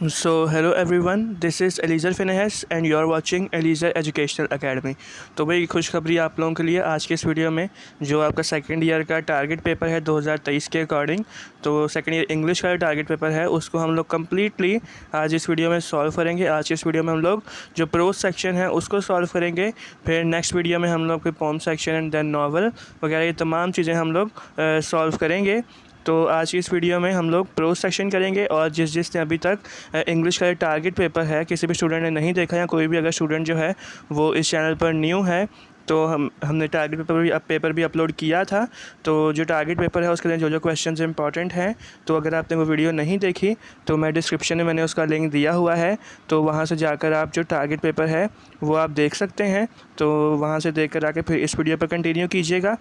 So hello everyone, this is Eliezer Finehas and you are watching Eliezer Educational Academy। तो भाई खुशखबरी आप लोगों के लिए आज के इस वीडियो में जो आपका सेकंड ईयर का टारगेट पेपर है 2023 के अकॉर्डिंग, तो सेकंड ईयर इंग्लिश का जो टारगेट पेपर है उसको हम लोग कम्प्लीटली आज इस वीडियो में सॉल्व करेंगे। आज के इस वीडियो में हम लोग जो प्रोज सेक्शन है उसको सॉल्व करेंगे, फिर नेक्स्ट वीडियो में हम लोग फिर poem section and then novel वगैरह ये तमाम चीज़ें हम लोग सॉल्व करेंगे। तो आज की इस वीडियो में हम लोग प्रोज सेक्शन करेंगे और जिसने अभी तक इंग्लिश का टारगेट पेपर है किसी भी स्टूडेंट ने नहीं देखा या कोई भी अगर स्टूडेंट जो है वो इस चैनल पर न्यू है तो हमने टारगेट पेपर भी अपलोड किया था। तो जो टारगेट पेपर है उसके लिए जो क्वेश्चंस इंपॉर्टेंट हैं, तो अगर आपने वो वीडियो नहीं देखी तो मैं डिस्क्रिप्शन में मैंने उसका लिंक दिया हुआ है, तो वहाँ से जाकर आप जो टारगेट पेपर है वो आप देख सकते हैं। तो वहाँ से देख कर आके फिर इस वीडियो पर कंटिन्यू कीजिएगा।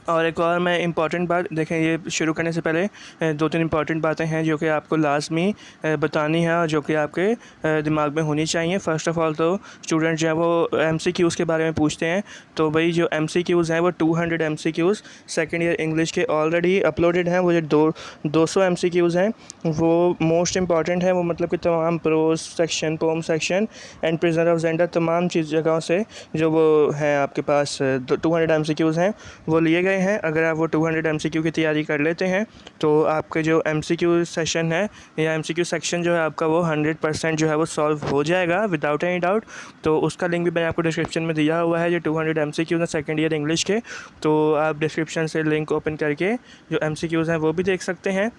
और एक और मैं इम्पॉर्टेंट बात देखें, ये शुरू करने से पहले दो तीन इम्पॉर्टेंट बातें हैं जो कि आपको लाजमी बतानी है और जो कि आपके दिमाग में होनी चाहिए। फ़र्स्ट ऑफ़ ऑल तो स्टूडेंट जो है वो MCQs के बारे में पूछते हैं, तो भाई जो MCQs हैं वो 200 MCQs सेकेंड ईयर इंग्लिश के ऑलरेडी अपलोडेड हैं। वो जो 200 MCQs हैं वो मोस्ट इम्पॉर्टेंट है, वो मतलब कि तमाम prose section, poem section and prisoner of Zenda तमाम चीज़ जगहों से जो वो हैं आपके पास 200 MCQs हैं वो लिए गए हैं। अगर आप वो 200 MCQ की तैयारी कर लेते हैं तो आपके जो MCQ सेशन है या MCQ सेक्शन जो है आपका वो 100% जो है वो सॉल्व हो जाएगा विदाउट एनी डाउट। तो उसका लिंक भी मैंने आपको डिस्क्रिप्शन में दिया हुआ है, जो 200 MCQ है सेकेंड ईयर इंग्लिश के। तो आप डिस्क्रिप्शन से लिंक ओपन करके जो MCQs हैं वो भी देख सकते हैं।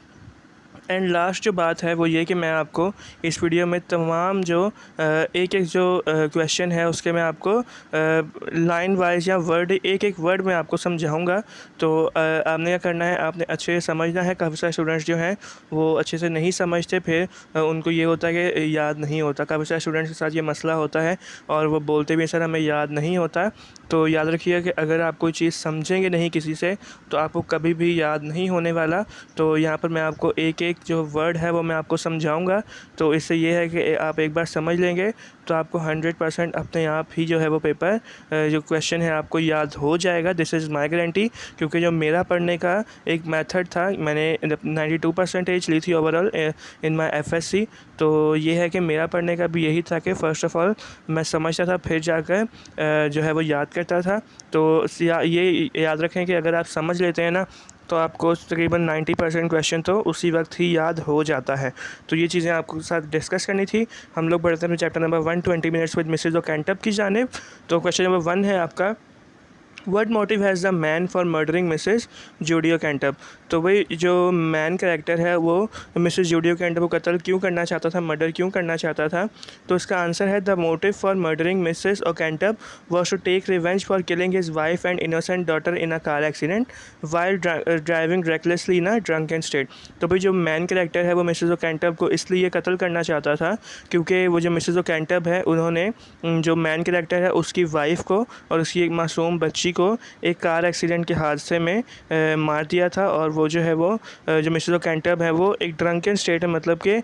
एंड लास्ट जो बात है वो ये कि मैं आपको इस वीडियो में तमाम जो एक एक जो क्वेश्चन है उसके मैं आपको लाइन वाइज या वर्ड एक एक वर्ड में आपको समझाऊंगा। तो आपने क्या करना है, आपने अच्छे से समझना है। काफ़ी सारे स्टूडेंट्स जो हैं वो अच्छे से नहीं समझते, फिर उनको ये होता है कि याद नहीं होता। काफ़ी सारे स्टूडेंट्स के साथ ये मसला होता है और वो बोलते भी सर हमें याद नहीं होता। तो याद रखिए कि अगर आप कोई चीज़ समझेंगे नहीं किसी से तो आपको कभी भी याद नहीं होने वाला। तो यहाँ पर मैं आपको एक एक जो वर्ड है वो मैं आपको समझाऊंगा, तो इससे ये है कि आप एक बार समझ लेंगे तो आपको 100% अपने आप ही जो है वो पेपर जो क्वेश्चन है आपको याद हो जाएगा। दिस इज़ माई गारंटी, क्योंकि जो मेरा पढ़ने का एक मेथड था, मैंने 92% ली थी ओवरऑल इन माई FSC। तो ये है कि मेरा पढ़ने का भी यही था कि फ़र्स्ट ऑफ़ ऑल मैं समझता था फिर जाकर जो है वो याद करता था। तो ये याद रखें कि अगर आप समझ लेते हैं ना तो आपको तकरीबन 90% क्वेश्चन तो उसी वक्त ही याद हो जाता है। तो ये चीज़ें आपके साथ डिस्कस करनी थी। हम लोग बढ़ते हैं chapter number 120 minutes with Mrs Oakentop की जानिब। तो क्वेश्चन नंबर 1 है आपका, What motive has the man for murdering Mrs. Judy Oakentop. तो भाई जो मैन कैरेक्टर है वो मिसेस जूडी ओकेंटअप को कत्ल क्यों करना चाहता था, मर्डर क्यों करना चाहता था। तो इसका आंसर है the motive for murdering Mrs Oakentop was to take revenge for killing his wife and innocent daughter in a car accident while driving recklessly in a drunken state. तो भाई जो मैन कैरेक्टर है वो Mrs ओकेंटअप को इसलिए कत्ल करना चाहता था क्योंकि वो जो मिसेस ओकेंटअप है उन्होंने जो मैन कैरेक्टर है उसकी वाइफ को और उसकी एक मासूम बच्ची को एक कार एक्सीडेंट के हादसे में मार दिया था। और वो जो है वो जो मिसेस ओकेंटअप है वो एक ड्रंकन स्टेट है, मतलब कि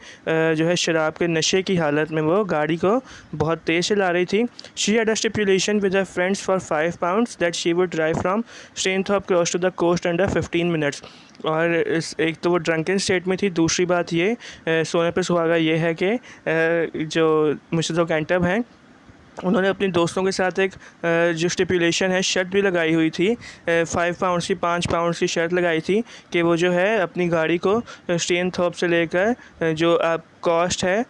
जो है शराब के नशे की हालत में वो गाड़ी को बहुत तेज़ चला रही थी। She had a stipulation with her friends for 5 pounds that she would drive from Stainthorpe Cross to the coast under 15 minutes. और एक तो वो ड्रंकन स्टेट में थी, दूसरी बात ये सोने पे सुहागा ये है कि जो मिसेस ओकेंटअप हैं उन्होंने अपने दोस्तों के साथ एक जो स्टिपुलेशन है शर्त भी लगाई हुई थी, 5 pounds की 5 pounds की शर्त लगाई थी कि वो जो है अपनी गाड़ी को स्टेनथॉर्प से लेकर जो आप कॉस्ट है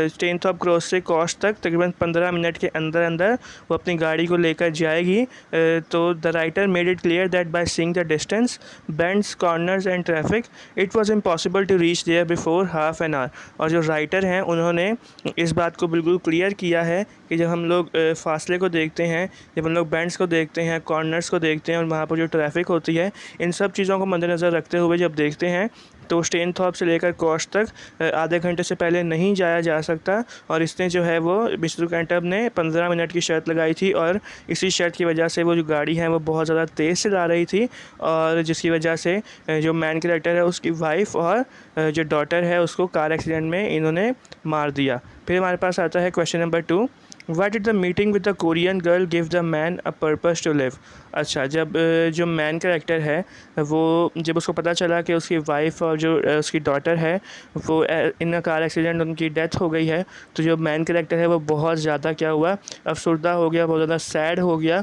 स्टेनथॉर्प क्रॉस से कॉस्ट तक तकरीबन 15 मिनट के अंदर अंदर वो अपनी गाड़ी को लेकर जाएगी। तो the writer made it clear that by seeing the distance, bends, corners and traffic it was impossible to reach there before half an hour. और जो राइटर हैं उन्होंने इस बात को बिल्कुल क्लियर किया है कि जब हम लोग फासले को देखते हैं, जब हम लोग बेंड्स को देखते हैं, कॉर्नर्स को देखते हैं और वहाँ पर जो ट्रैफिक होती है, इन सब चीज़ों को मद्देनज़र रखते हुए जब देखते हैं तो स्टेनथॉर्प से लेकर कॉस्ट तक आधे घंटे से पहले नहीं जाया जा सकता। और इसने जो है वो मिसेस ओकेंटअप ने 15 मिनट की शर्त लगाई थी और इसी शर्त की वजह से वो जो गाड़ी है वो बहुत ज़्यादा तेज़ चला रही थी और जिसकी वजह से जो मैन कैरेक्टर है उसकी वाइफ और जो डॉटर है उसको कार एक्सीडेंट में इन्होंने मार दिया। फिर हमारे पास आता है question number 2, why did the meeting with the Korean girl give the man a purpose to live. अच्छा, जब जो मैन कैरेक्टर है वो जब उसको पता चला कि उसकी वाइफ और जो उसकी डॉटर है वो इन अ कार एक्सीडेंट उनकी डेथ हो गई है, तो जो मैन कैरेक्टर है वो बहुत ज़्यादा क्या हुआ, अफसरदा हो गया, बहुत ज़्यादा सैड हो गया।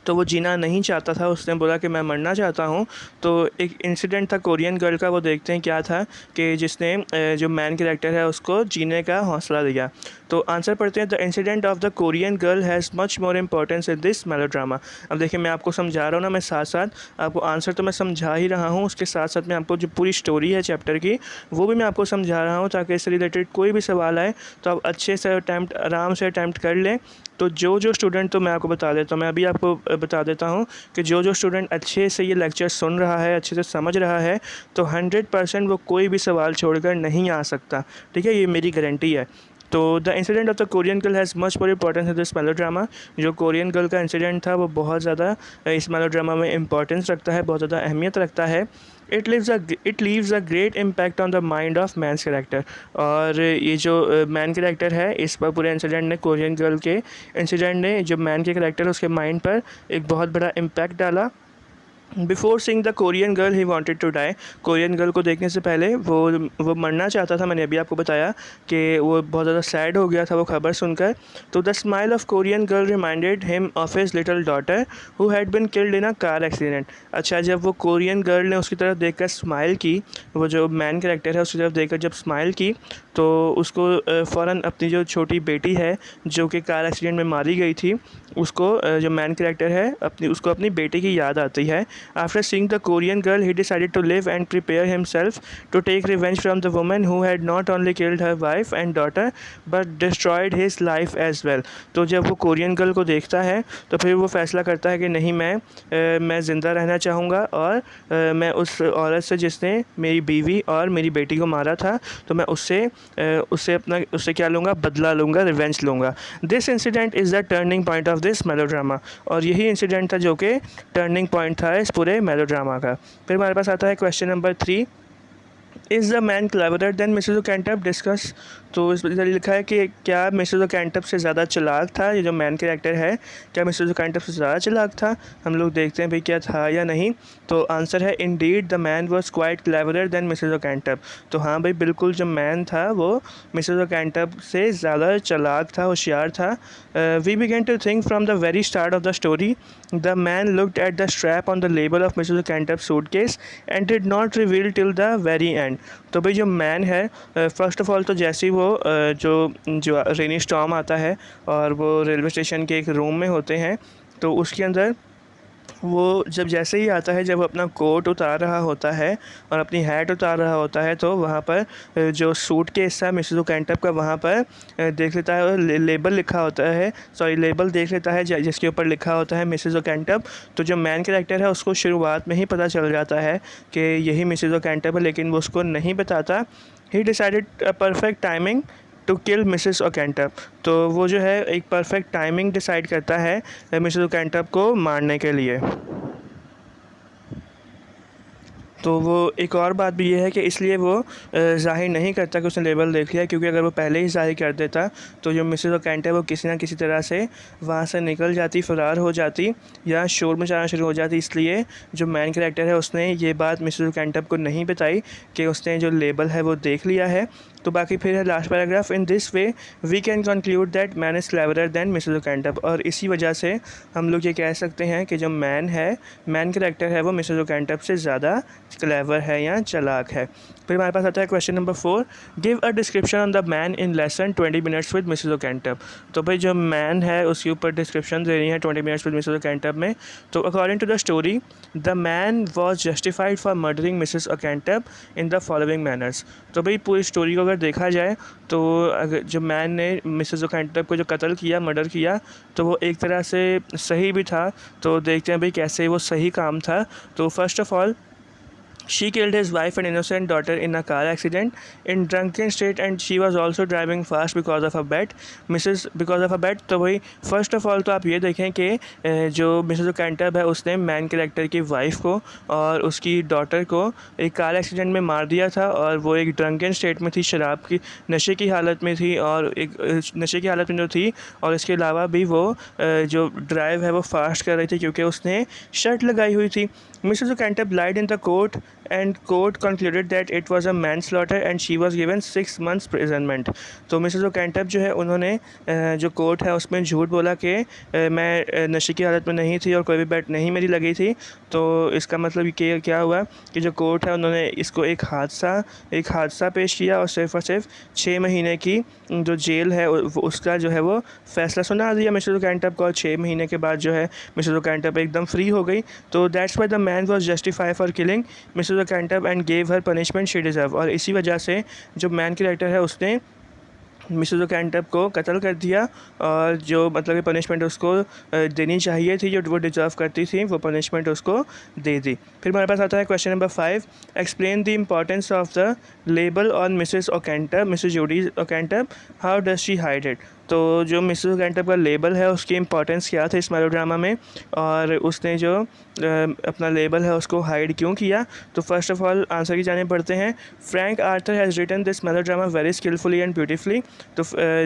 तो वो जीना नहीं चाहता था, उसने बोला कि मैं मरना चाहता हूँ। तो एक इंसिडेंट था कोरियन गर्ल का, वो देखते हैं क्या था कि जिसने जो मैन कैरेक्टर है उसको जीने का हौसला दिया। तो आंसर पढ़ते हैं, the incident of the Korean girl has much more importance in this melodrama. अब देखिए, मैं आपको समझा रहा हूँ ना, मैं साथ साथ आपको आंसर तो मैं समझा ही रहा हूँ, उसके साथ साथ मैं आपको जो पूरी स्टोरी है चैप्टर की वो भी मैं आपको समझा रहा हूँ, ताकि इससे रिलेटेड कोई भी सवाल आए तो आप अच्छे से आराम से अटैम्प्ट कर लें। तो जो स्टूडेंट, तो मैं आपको बता देता हूँ, मैं अभी आपको बता देता हूँ कि जो स्टूडेंट अच्छे से ये लेक्चर सुन रहा है, अच्छे से समझ रहा है, तो 100% वो कोई भी सवाल छोड़कर नहीं आ सकता। ठीक है, ये मेरी गारंटी है। तो the incident of the Korean girl has much more importance in this melodrama. जो कोरियन गर्ल का इंसिडेंट था वो बहुत ज़्यादा इस मेलोड्रामा में इंपॉर्टेंस रखता है, बहुत ज़्यादा अहमियत रखता है। It leaves a great impact on the mind of man's character. और ये जो मैन कैरेक्टर है, इस पर पूरे इंसिडेंट ने, कोरियन गर्ल के इंसिडेंट ने जो मैन के कैरेक्टर है उसके माइंड पर एक बहुत बड़ा इम्पैक्ट डाला। Before seeing the Korean girl he wanted to die. Korean girl को देखने से पहले वो मरना चाहता था। मैंने अभी आपको बताया कि वो बहुत ज़्यादा सैड हो गया था वो खबर सुनकर। तो the smile of Korean girl reminded him of his little daughter who had been killed in a car accident. अच्छा, जब वो कोरियन गर्ल ने उसकी तरफ देखकर स्माइल की, वो जो मैन कैरेक्टर है उसकी तरफ देखकर जब स्माइल की, तो उसको फ़ौरन अपनी जो छोटी बेटी है जो कि कार एक्सीडेंट में मारी गई थी, उसको जो मैन कैरेक्टर है उसको अपनी बेटी की याद आती है। After seeing the Korean girl, he decided to live and prepare himself to take revenge from the woman who had not only killed her wife and daughter but destroyed his life as well. तो जब वो Korean girl को देखता है तो फिर वो फैसला करता है कि नहीं, मैं ज़िंदा रहना चाहूँगा और मैं उस औरत से जिसने मेरी बीवी और मेरी बेटी को मारा था, तो मैं उससे क्या लूँगा, बदला लूँगा, रिवेंज लूँगा। This incident is the turning point of this melodrama. और यही इंसिडेंट था जो कि टर्निंग पॉइंट था इस पूरे मेलोड्रामा का। फिर हमारे पास आता है question number 3, is the man cleverer than Mrs Oakentop discuss. तो इस पर लिखा है कि क्या मिसेस ओकेंटप से ज़्यादा चालाक था ये जो मैन कैरेक्टर है, क्या मिसेस ओकेंटप से ज़्यादा चालाक था। हम लोग देखते हैं भाई क्या था या नहीं। तो आंसर है, indeed the man was quite cleverer than Mrs Oakentop. तो हाँ भाई, बिल्कुल जो मैन था वो मिसेस ओकेंटप से ज़्यादा चालाक था, होशियार था। We began to think from the very start of the story the man looked at the strap on the label of Mrs Oakentop suitcase and did not reveal till the very end. तो भाई जो man है, first of all तो जैसे ही वो जो रेनी storm आता है और वो रेलवे स्टेशन के एक रूम में होते हैं, तो उसके अंदर वो जब जैसे ही आता है, जब वो अपना कोट उतार रहा होता है और अपनी हैट उतार रहा होता है, तो वहाँ पर जो सूट के हिस्सा मिसेस ओकेंटप का वहाँ पर देख लेता है, लेबल लिखा होता है, लेबल देख लेता है जिसके ऊपर लिखा होता है मिसेस ओकेंटप। तो जो मैन कैरेक्टर है उसको शुरुआत में ही पता चल जाता है कि यही मिसेस ओकेंटप है, लेकिन वो उसको नहीं बताता। He decided a perfect timing to kill Mrs Oakentop. तो वो जो है एक परफेक्ट टाइमिंग डिसाइड करता है मिसेस ओकेंटप को मारने के लिए। तो वो एक और बात भी ये है कि इसलिए वो ज़ाहिर नहीं करता कि उसने लेबल देख लिया, क्योंकि अगर वो पहले ही ज़ाहिर कर देता तो जो मिसेस ओकेंटप वो किसी ना किसी तरह से वहाँ से निकल जाती, फ़रार हो जाती या शोर मचाना शुरू हो जाती। इसलिए जो मैन कैरेक्टर है उसने ये बात मिसेस ओकेंटप को नहीं बताई कि उसने जो लेबल है वो देख लिया है। तो बाकी फिर है last paragraph, in this way we can conclude that man is cleverer than Mrs Oakentop. और इसी वजह से हम लोग ये कह सकते हैं कि जो मैन कैरेक्टर है वो मिसेस ओकेंटप से ज़्यादा क्लेवर है या चालाक है। फिर हमारे पास आता है question number 4, give a description on the man in lesson 20 minutes with Mrs Oakentop. तो भाई जो मैन है उसके ऊपर डिस्क्रिप्शन देनी है 20 मिनट्स विद मिसेस ओकेंटप में। तो according to the story, the man was justified for murdering Mrs Oakentop in the following manners. तो भाई पूरी स्टोरी को अगर देखा जाए तो अगर जो मैन ने मिसेस ओकेंटप को जो कत्ल किया, मर्डर किया, तो वो एक तरह से सही भी था। तो देखते हैं भाई कैसे वो सही काम था। तो first of all She killed his wife and innocent daughter in a car accident in drunken state, and she was also driving fast because of a bet. because of a bet। तो वही first of all तो आप ये देखें कि जो Mrs ओकेंटब है उसने मैन कैरेक्टर की वाइफ को और उसकी डॉटर को एक कार एक्सीडेंट में मार दिया था, और वो एक ड्रंकन स्टेट में थी, शराब की नशे की हालत में थी, और एक नशे की हालत में जो थी, और इसके अलावा भी वो जो ड्राइव है वो फास्ट कर रही थी क्योंकि उसने शर्ट लगाई हुई थी। Mrs Oakentop lied in the court, and court concluded that it was a manslaughter and she was given 6 months imprisonment। तो मिसेस ओकेंटब जो है उन्होंने जो कोर्ट है उसमें झूठ बोला कि मैं नशे की हालत में नहीं थी और कोई भी बैट नहीं मेरी लगी थी। तो इसका मतलब कि क्या हुआ कि जो कोर्ट है उन्होंने इसको एक हादसा पेश किया और सिर्फ 6 महीने की जो जेल है उसका जो है वो फ़ैसला सुना दिया मिसेस ओकेंटब को, और 6 महीने के बाद जो है मिसेस ओकेंटब एकदम फ्री हो गई। तो that's why the man was justify for killing Mrs Oakentop and gave her punishment she deserve. और इसी वजह से जो मैन कैरेक्टर है उसने मिसेस ओकेंटब को कत्ल कर दिया, और जो मतलब कि पनिशमेंट उसको देनी चाहिए थी, जो वो डिज़र्व करती थी, वो पनिशमेंट उसको दे दी। फिर हमारे पास आता है question number 5, explain the importance of the label on Mrs Oakentop, Mrs Judy Oakentop, how does she hide it. तो जो मिसेस ओकेंटब का लेबल है उसकी इंपॉर्टेंस क्या था इस मेलोड्रामा में, और उसने जो अपना लेबल है उसको हाइड क्यों किया। तो फर्स्ट ऑफ ऑल आंसर की जाने पढ़ते हैं। Frank Arthur has written this melodrama very skilfully and beautifully. तो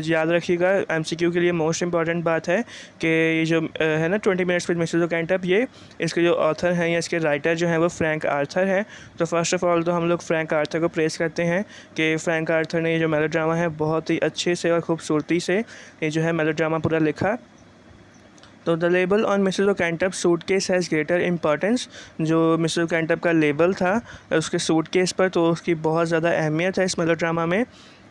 याद रखिएगा एमसीक्यू के लिए मोस्ट इंपॉर्टेंट बात है कि ये जो है ना 20 मिनट्स विद मिसेस ओकेंटब, ये इसके जो ऑथर हैं या इसके राइटर जो हैं वो फ्रैंक आर्थर हैं। तो फर्स्ट ऑफ ऑल तो हम लोग फ्रैंक आर्थर को प्रेज़ करते हैं कि फ्रैंक आर्थर ने ये जो मेलोड्रामा है बहुत ही अच्छे से और खूबसूरती से ये जो है मेलोड्रामा पूरा लिखा। तो the label on Mrs Oakentop suitcase has greater importance. जो मिसेस ओकेंटब का लेबल था उसके सूटकेस पर, तो उसकी बहुत ज़्यादा अहमियत है इस मेलोड्रामा में।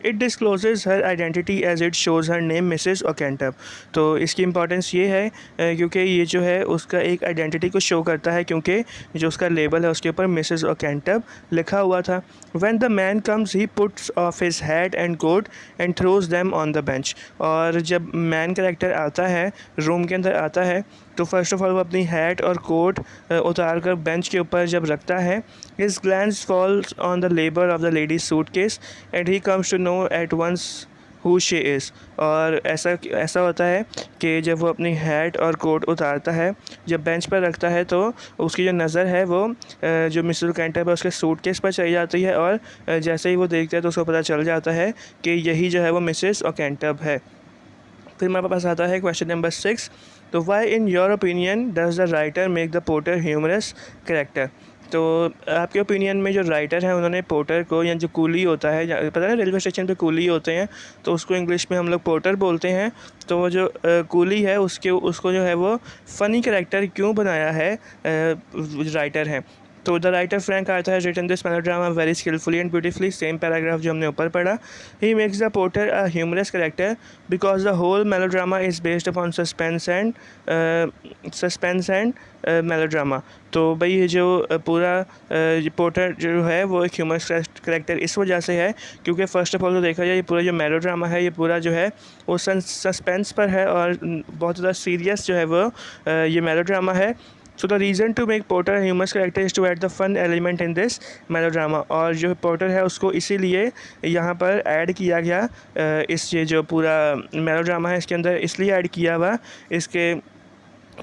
It discloses her identity as it shows her name Mrs Oakentop. तो इसकी इंपॉर्टेंस ये है क्योंकि ये जो है उसका एक आइडेंटिटी को शो करता है, क्योंकि जो उसका लेबल है उसके ऊपर मिसेस ओकेंटब लिखा हुआ था। When the man comes he puts off his hat and coat and throws them on the bench. और जब मैन कैरेक्टर आता है, रूम के अंदर आता है, तो फर्स्ट ऑफ ऑल वो अपनी हैट और कोट उतार कर बेंच के ऊपर जब रखता है, his glance falls on the label of the lady's suitcase and he comes to know at once who she is. और ऐसा होता है कि जब वो अपनी हैट और कोट उतारता है, जब बेंच पर रखता है, तो उसकी जो नज़र है वो जो मिसेस ओकेंटब है उसके सूटकेस पर चली जाती है, और जैसे ही वो देखता है तो उसको पता चल जाता है कि यही जो है वो मिसेस ओकेंटब है। फिर हमारे पास आता है क्वेश्चन नंबर 6। तो why in your opinion does the writer make the porter humorous character. तो आपके ओपिनियन में जो राइटर हैं उन्होंने पोर्टर को, या जो कूली होता है, पता है रेलवे स्टेशन पे कूली होते हैं तो उसको इंग्लिश में हम लोग पोर्टर बोलते हैं। तो वो जो कूली है उसको जो है वो फ़नी कैरेक्टर क्यों बनाया है राइटर हैं। तो the writer Frank Arthur has written this melodrama very skilfully and beautifully. Same paragraph जो हमने ऊपर पढ़ा। He makes the porter a humorous character because the whole melodrama is based upon suspense and melodrama. तो भाई ये जो पूरा porter जो है वो एक ह्यूमरस कैरेक्टर इस वजह से है क्योंकि फ़र्स्ट ऑफ ऑल तो देखा जाए ये पूरा जो मेलोड्रामा है ये पूरा जो है वो सस्पेंस पर है, और बहुत ज़्यादा सीरियस जो है वो ये मेलोड्रामा है। So the reason to make Porter a humorous character is to add the fun element in this melodrama। और जो पोर्टर है उसको इसीलिए यहाँ पर ऐड किया गया, इस ये जो पूरा मेलोड्रामा है इसके अंदर इसलिए ऐड किया हुआ,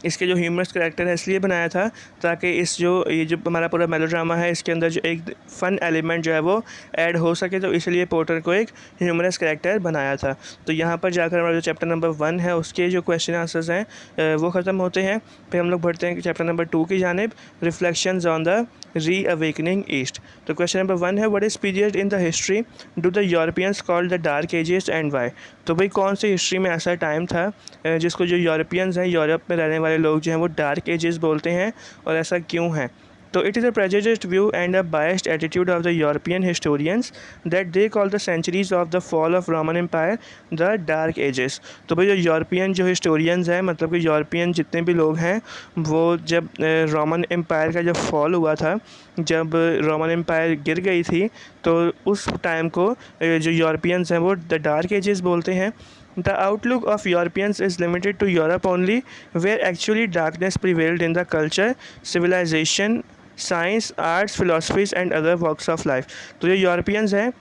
इसके जो ह्यूमरस कैरेक्टर है इसलिए बनाया था ताकि ये जो हमारा पूरा मेलोड्रामा है इसके अंदर जो एक फ़न एलिमेंट जो है वो ऐड हो सके, तो इसलिए पोर्टर को एक ह्यूमरस कैरेक्टर बनाया था। तो यहाँ पर जाकर हमारा जो चैप्टर नंबर 1 है उसके जो क्वेश्चन आंसर्स हैं वो ख़त्म होते हैं। फिर हम लोग बढ़ते हैं चैप्टर नंबर 2 की जानिब, reflections on the reawakening East. तो क्वेश्चन नंबर 1 है, what is period in the history do the Europeans called the dark ages and why. तो भाई कौन सी हिस्ट्री में ऐसा टाइम था जिसको जो यूरोपियंस हैं, यूरोप में रहने वाले लोग जो हैं वो डार्क एजेस बोलते हैं, और ऐसा क्यों है। तो it is a prejudiced view and a biased attitude of the European historians that they call the centuries of the fall of Roman Empire the Dark Ages। तो भाई जो यूरोपियन जो हिस्टोरियंस हैं, मतलब कि यूरोपियन जितने भी लोग हैं, वो जब रोमन एम्पायर का जब फॉल हुआ था, जब रोमन एम्पायर गिर गई थी, तो उस टाइम को जो यूरोपियंस हैं वो द डार्क एजेस बोलते हैं। The outlook of Europeans is limited to Europe only, where actually darkness prevailed in the culture, civilization, science, arts, philosophies and other walks of life. तो जो यूरोपियंस हैं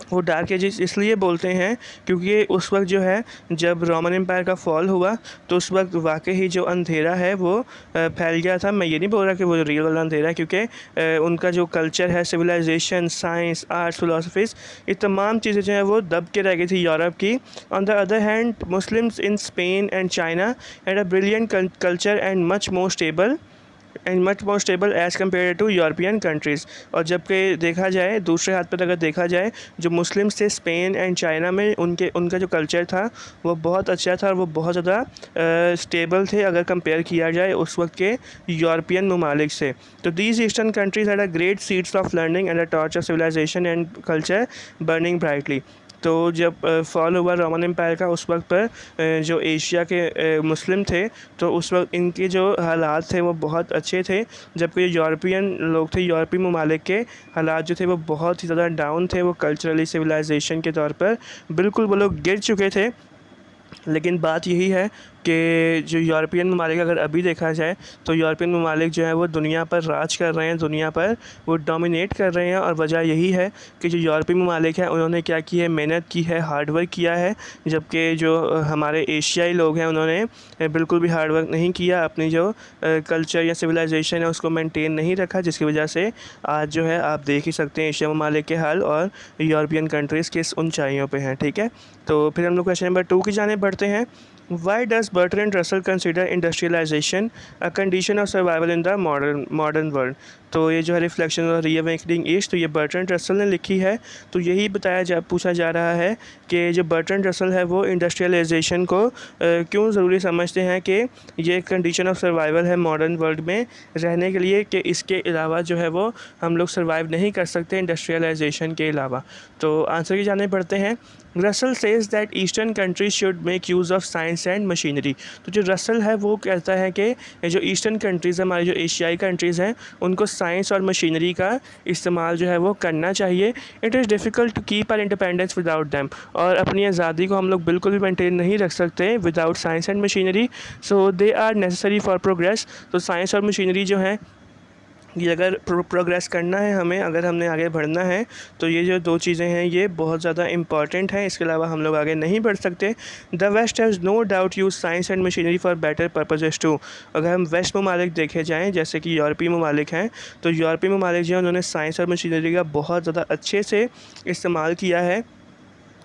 वो डार्क एजेस इसलिए बोलते हैं क्योंकि उस वक्त जो है जब रोमन एम्पायर का फॉल हुआ तो उस वक्त वाकई ही जो अंधेरा है वो फैल गया था। मैं ये नहीं बोल रहा कि वो रियल वाला अंधेरा है, क्योंकि उनका जो कल्चर है, सिविलाइजेशन, साइंस, आर्ट्स, फिलोसफीज़, ये तमाम चीज़ें जो हैं वो दब के रह गई थी यूरोप की। On the other hand Muslims in Spain and China had a brilliant culture and much more stable as compare to European countries. और जबकि देखा जाए दूसरे हाथ पर अगर देखा जाए, जो मुस्लिम्स थे स्पेन एंड चाइना में, उनका जो कल्चर था वो बहुत अच्छा था और वो बहुत ज़्यादा स्टेबल थे अगर कंपेयर किया जाए उस वक्त के यूरोपियन ममालिक से। तो these eastern countries had a great seeds of learning and a torch of civilization and culture burning brightly. तो जब फॉल हुआ रोमन एम्पायर का उस वक्त पर जो एशिया के मुस्लिम थे तो उस वक्त इनके जो हालात थे वो बहुत अच्छे थे, जबकि यूरोपियन लोग थे, यूरोपीय ममालिक के हालात जो थे वो बहुत ही ज़्यादा डाउन थे। वो कल्चरली, सिविलाइजेशन के तौर पर बिल्कुल वो लोग गिर चुके थे। लेकिन बात यही है कि जो यूरोपियन ममालिक अगर अभी देखा जाए तो यूरोपियन ममालिक जो है वो दुनिया पर राज कर रहे हैं, दुनिया पर वो डोमिनेट कर रहे हैं। और वजह यही है कि जो यूरोपीय ममालिक हैं उन्होंने क्या की है, मेहनत की है, हार्ड वर्क किया है, जबकि जो हमारे एशियाई लोग हैं उन्होंने बिल्कुल भी हार्ड वर्क नहीं किया, अपनी जो कल्चर या सिविलाइजेशन है उसको मेंटेन नहीं रखा, जिसकी वजह से आज जो है आप देख ही सकते हैं एशिया ममालिक के हाल और यूरोपियन कंट्रीज़ किस ऊंचाइयों पे हैं। ठीक है, तो फिर हम लोग क्वेश्चन नंबर 2 की जाने बढ़ते हैं। Why does Bertrand Russell consider industrialization a condition of survival in the modern world? तो ये जो है रिफ्लेक्शन और रीअवेकनिंग एज, तो ये बर्ट्रैंड रसल ने लिखी है। तो यही पूछा जा रहा है कि जो बर्ट्रैंड रसल है वो इंडस्ट्रियलाइजेशन को क्यों ज़रूरी समझते हैं कि ये कंडीशन ऑफ सर्वाइवल है मॉडर्न वर्ल्ड में रहने के लिए, कि इसके अलावा जो है वो हम लोग सर्वाइव नहीं कर सकते इंडस्ट्रियलाइजेशन के अलावा। तो आंसर की जाने पड़ते हैं। Russell says that eastern countries should make use of science and machinery. तो जो रसल है वो कहता है कि जो ईस्टर्न कंट्रीज़ हमारी जो एशियाई कंट्रीज़ हैं उनको साइंस और मशीनरी का इस्तेमाल जो है वो करना चाहिए। It is difficult to keep our independence without them. और अपनी आज़ादी को हम लोग बिल्कुल भी मेंटेन नहीं रख सकते without science and machinery. So they are necessary for progress. तो साइंस और मशीनरी जो है ये अगर प्रोग्रेस करना है हमें, अगर हमने आगे बढ़ना है तो ये जो दो चीज़ें हैं ये बहुत ज़्यादा इंपॉर्टेंट हैं, इसके अलावा हम लोग आगे नहीं बढ़ सकते। The West has no doubt use science and machinery for better purposes too. अगर हम वेस्ट ममालिक देखे जाएँ, जैसे कि यूरोपीय ममालिक हैं, तो यूरोपीय ममालिक जो है उन्होंने साइंस और मशीनरी का बहुत ज़्यादा अच्छे से इस्तेमाल किया है।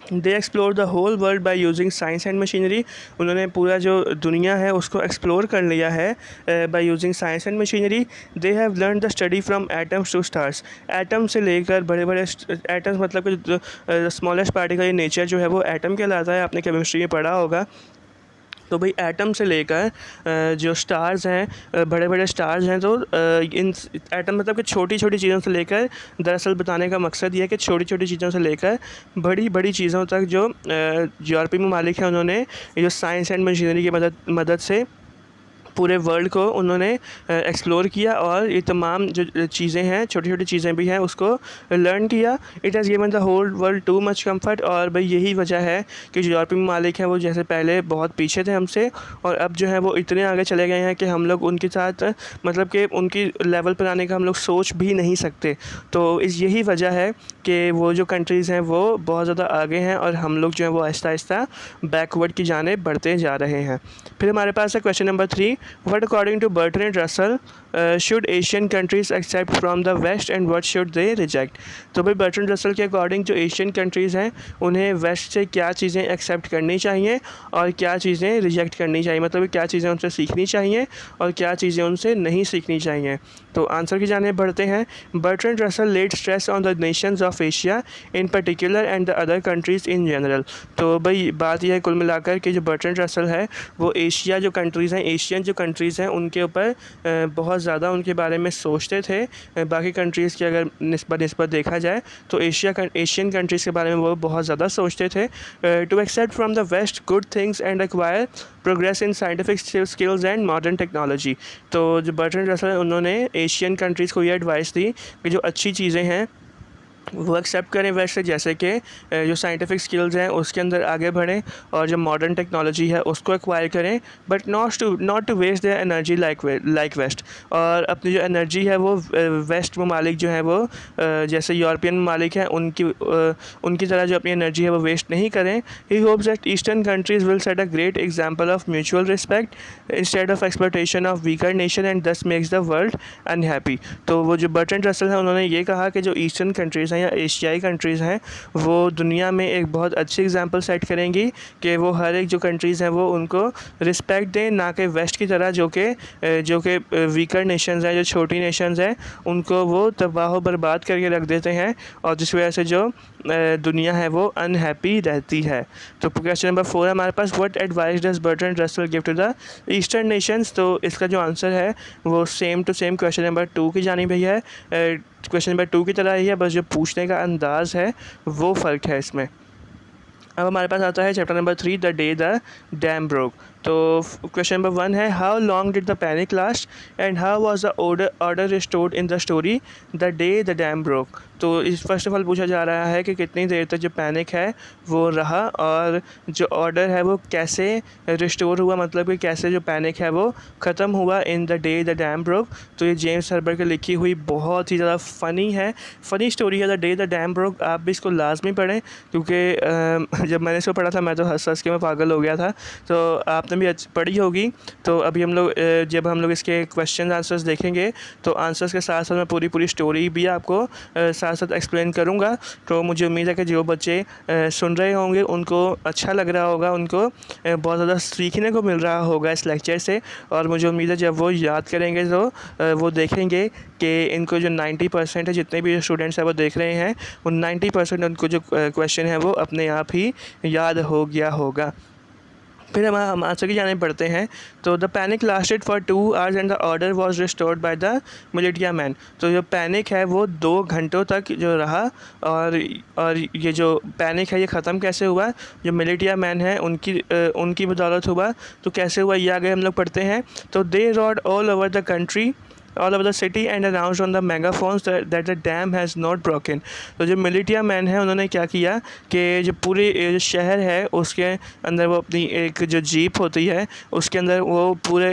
They explore the whole world by using science and machinery. उन्होंने पूरा जो दुनिया है उसको एक्सप्लोर कर लिया है by using science and machinery. They have learn the study from atoms to stars. Atom से लेकर बड़े बड़े एटम्स, मतलब कि स्मॉलेस्ट पार्टिकल इन नेचर जो है वो एटम कहलाता है, आपने केमिस्ट्री में पढ़ा होगा। तो भाई एटम से लेकर जो स्टार्स हैं, बड़े बड़े स्टार्स हैं, तो इन एटम मतलब कि छोटी छोटी चीज़ों से लेकर, दरअसल बताने का मकसद ये है कि छोटी छोटी चीज़ों से लेकर बड़ी बड़ी चीज़ों तक जो यूरोपीय ममालिक हैं उन्होंने जो साइंस एंड मशीनरी की मदद से पूरे वर्ल्ड को उन्होंने एक्सप्लोर किया और ये तमाम जो चीज़ें हैं, छोटी छोटी चीज़ें भी हैं, उसको लर्न किया। It has given the whole world too much comfort. और भाई यही वजह है कि जो यूरोपीय ममालिक हैं वो जैसे पहले बहुत पीछे थे हमसे, और अब जो है वो इतने आगे चले गए हैं कि हम लोग उनके साथ, मतलब कि उनकी लेवल पर आने का हम लोग सोच भी नहीं सकते। तो यही वजह है कि वो जो कंट्रीज़ हैं वो बहुत ज़्यादा आगे हैं और हम लोग जो है वो आहिस्ता आहिस्ता बैकवर्ड की जानिब बढ़ते जा रहे हैं। फिर हमारे पास है question number 3। What according to Bertrand Russell should Asian countries accept from the West and what should they reject? तो भाई बर्ट्रैंड रसल के अकॉर्डिंग जो एशियन कंट्रीज़ हैं उन्हें वेस्ट से क्या चीज़ें एक्सेप्ट करनी चाहिए और क्या चीज़ें रिजेक्ट करनी चाहिए, मतलब क्या चीज़ें उनसे सीखनी चाहिए और क्या चीज़ें उनसे नहीं सीखनी चाहिए। तो आंसर की जाने बढ़ते हैं। Bertrand Russell laid stress on the nations of Asia in particular and the other countries in general. तो भाई बात यह है कुल मिलाकर कि जो बर्ट्रैंड रसल है वो एशिया जो कंट्रीज़ हैं, एशियन जो कंट्रीज़ हैं उनके ऊपर बहुत ज़्यादा उनके बारे में सोचते थे। बाकी कंट्रीज़ की अगर निस्बत देखा जाए तो एशियन कंट्रीज़ के बारे में वो बहुत ज़्यादा सोचते थे। To accept from the West good things and acquire progress in scientific skills and modern technology. तो जो बर्ट्रैंड रसल उन्होंने एशियन कंट्रीज़ को ये एडवाइस दी कि जो अच्छी चीज़ें हैं वो एक्सेप्ट करें वेस्ट से, जैसे कि जो साइंटिफिक स्किल्स हैं उसके अंदर आगे बढ़ें और जो मॉडर्न टेक्नोलॉजी है उसको एक्वायर करें, but not to waste their energy like West. और अपनी जो एनर्जी है वो वेस्ट ममालिक जो हैं वो जैसे यूरोपियन ममालिक हैं उनकी तरह जो अपनी एनर्जी है वो वेस्ट नहीं करें। He hopes that eastern countries will set a great example of mutual respect instead of exploitation of weaker nation and thus makes the world unhappy. तो वो जो बर्ट्रैंड रसल हैं उन्होंने ये कहा कि जो ईस्टर्न कंट्रीज़ हैं या एशियाई कंट्रीज़ हैं वो दुनिया में एक बहुत अच्छी एग्जांपल सेट करेंगी कि वो हर एक जो कंट्रीज़ हैं वो उनको रिस्पेक्ट दें, ना कि वेस्ट की तरह जो कि वीकर नेशंस हैं, जो छोटी नेशंस हैं, उनको वो तबाह बर्बाद करके रख देते हैं और जिस वजह से जो दुनिया है वो अनहैप्पी रहती है। तो क्वेश्चन नंबर 4 है हमारे पास, what advice does Bertrand Russell give to the eastern nations. तो इसका जो आंसर है वो same to same question number 2 की जानिब ही है, क्वेश्चन नंबर 2 की तरह ही है, बस जो पूछने का अंदाज़ है वो फ़र्क है इसमें। अब हमारे पास आता है chapter number 3, the day the dam broke. तो क्वेश्चन नंबर 1 है, how long did the panic last and how was the order restored in the story the day the dam broke. तो इस फर्स्ट ऑफ ऑल पूछा जा रहा है कि कितनी देर तक जो पैनिक है वो रहा और जो ऑर्डर है वो कैसे रिस्टोर हुआ, मतलब कि कैसे जो पैनिक है वो ख़त्म हुआ इन the day the dam broke. तो ये जेम्स हर्बर की लिखी हुई बहुत ही ज़्यादा फ़नी स्टोरी है the day the dam broke. आप भी इसको लाजमी पढ़ें क्योंकि जब मैंने इसको पढ़ा था मैं तो हंस के मैं पागल हो गया था। तो आपने भी पढ़ी होगी। तो अभी जब हम लोग इसके क्वेश्चन आंसर्स देखेंगे तो आंसर्स के साथ साथ मैं पूरी स्टोरी भी आपको साथ साथ एक्सप्लेन करूँगा। तो मुझे उम्मीद है कि जो बच्चे सुन रहे होंगे उनको अच्छा लग रहा होगा, उनको बहुत ज़्यादा सीखने को मिल रहा होगा इस लेक्चर से। और मुझे उम्मीद है जब वो याद करेंगे तो वो देखेंगे कि इनको जो 90% है, जितने भी स्टूडेंट्स हैं वो देख रहे हैं, उन 90% उनको जो क्वेश्चन है वो अपने आप ही याद हो गया होगा। फिर हम आंसर की जाने पढ़ते हैं। तो the panic lasted for 2 hours and the order was restored by the militia man. तो जो पैनिक है वो 2 घंटों तक जो रहा और ये जो पैनिक है ये ख़त्म कैसे हुआ, जो मिलिटिया मैन है उनकी बदौलत हुआ। तो कैसे हुआ ये आगे हम लोग पढ़ते हैं। तो they rode all over the country, all over the city and announced on the megaphones that the dam has not broken। तो जो मिलिटिया मैन है उन्होंने क्या किया कि जो पूरे जो शहर है उसके अंदर वो अपनी एक जो जीप होती है उसके अंदर वो पूरे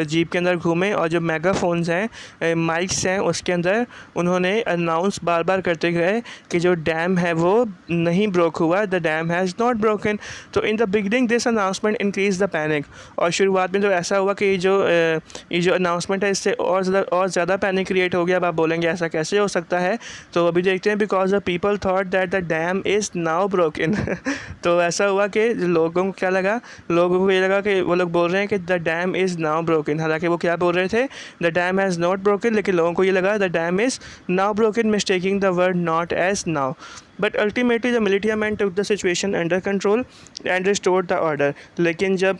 जीप के अंदर घूमे और जो मेगाफोन्स हैं, माइक्स हैं, उसके अंदर उन्होंने अनाउंस बार बार करते गए कि जो डैम है वो नहीं ब्रोक हुआ, the dam has not broken. तो in the beginning this announcement increase the panic. और शुरुआत में तो ऐसा हुआ कि ये जो अनाउंसमेंट है इससे और ज़्यादा पैनिक क्रिएट हो गया। अब आप बोलेंगे ऐसा कैसे हो सकता है, तो अभी देखते हैं। Because the people thought that the dam is now broken. तो ऐसा हुआ कि लोगों को क्या लगा, लोगों को ये लगा कि वो लोग बोल रहे हैं कि the dam is now broken, हालांकि वो क्या बोल रहे थे, the dam has not broken, लेकिन लोगों को ये लगा the dam is now broken, mistaking the word not as now. But ultimately the militia man took the situation under control and restored the order. लेकिन जब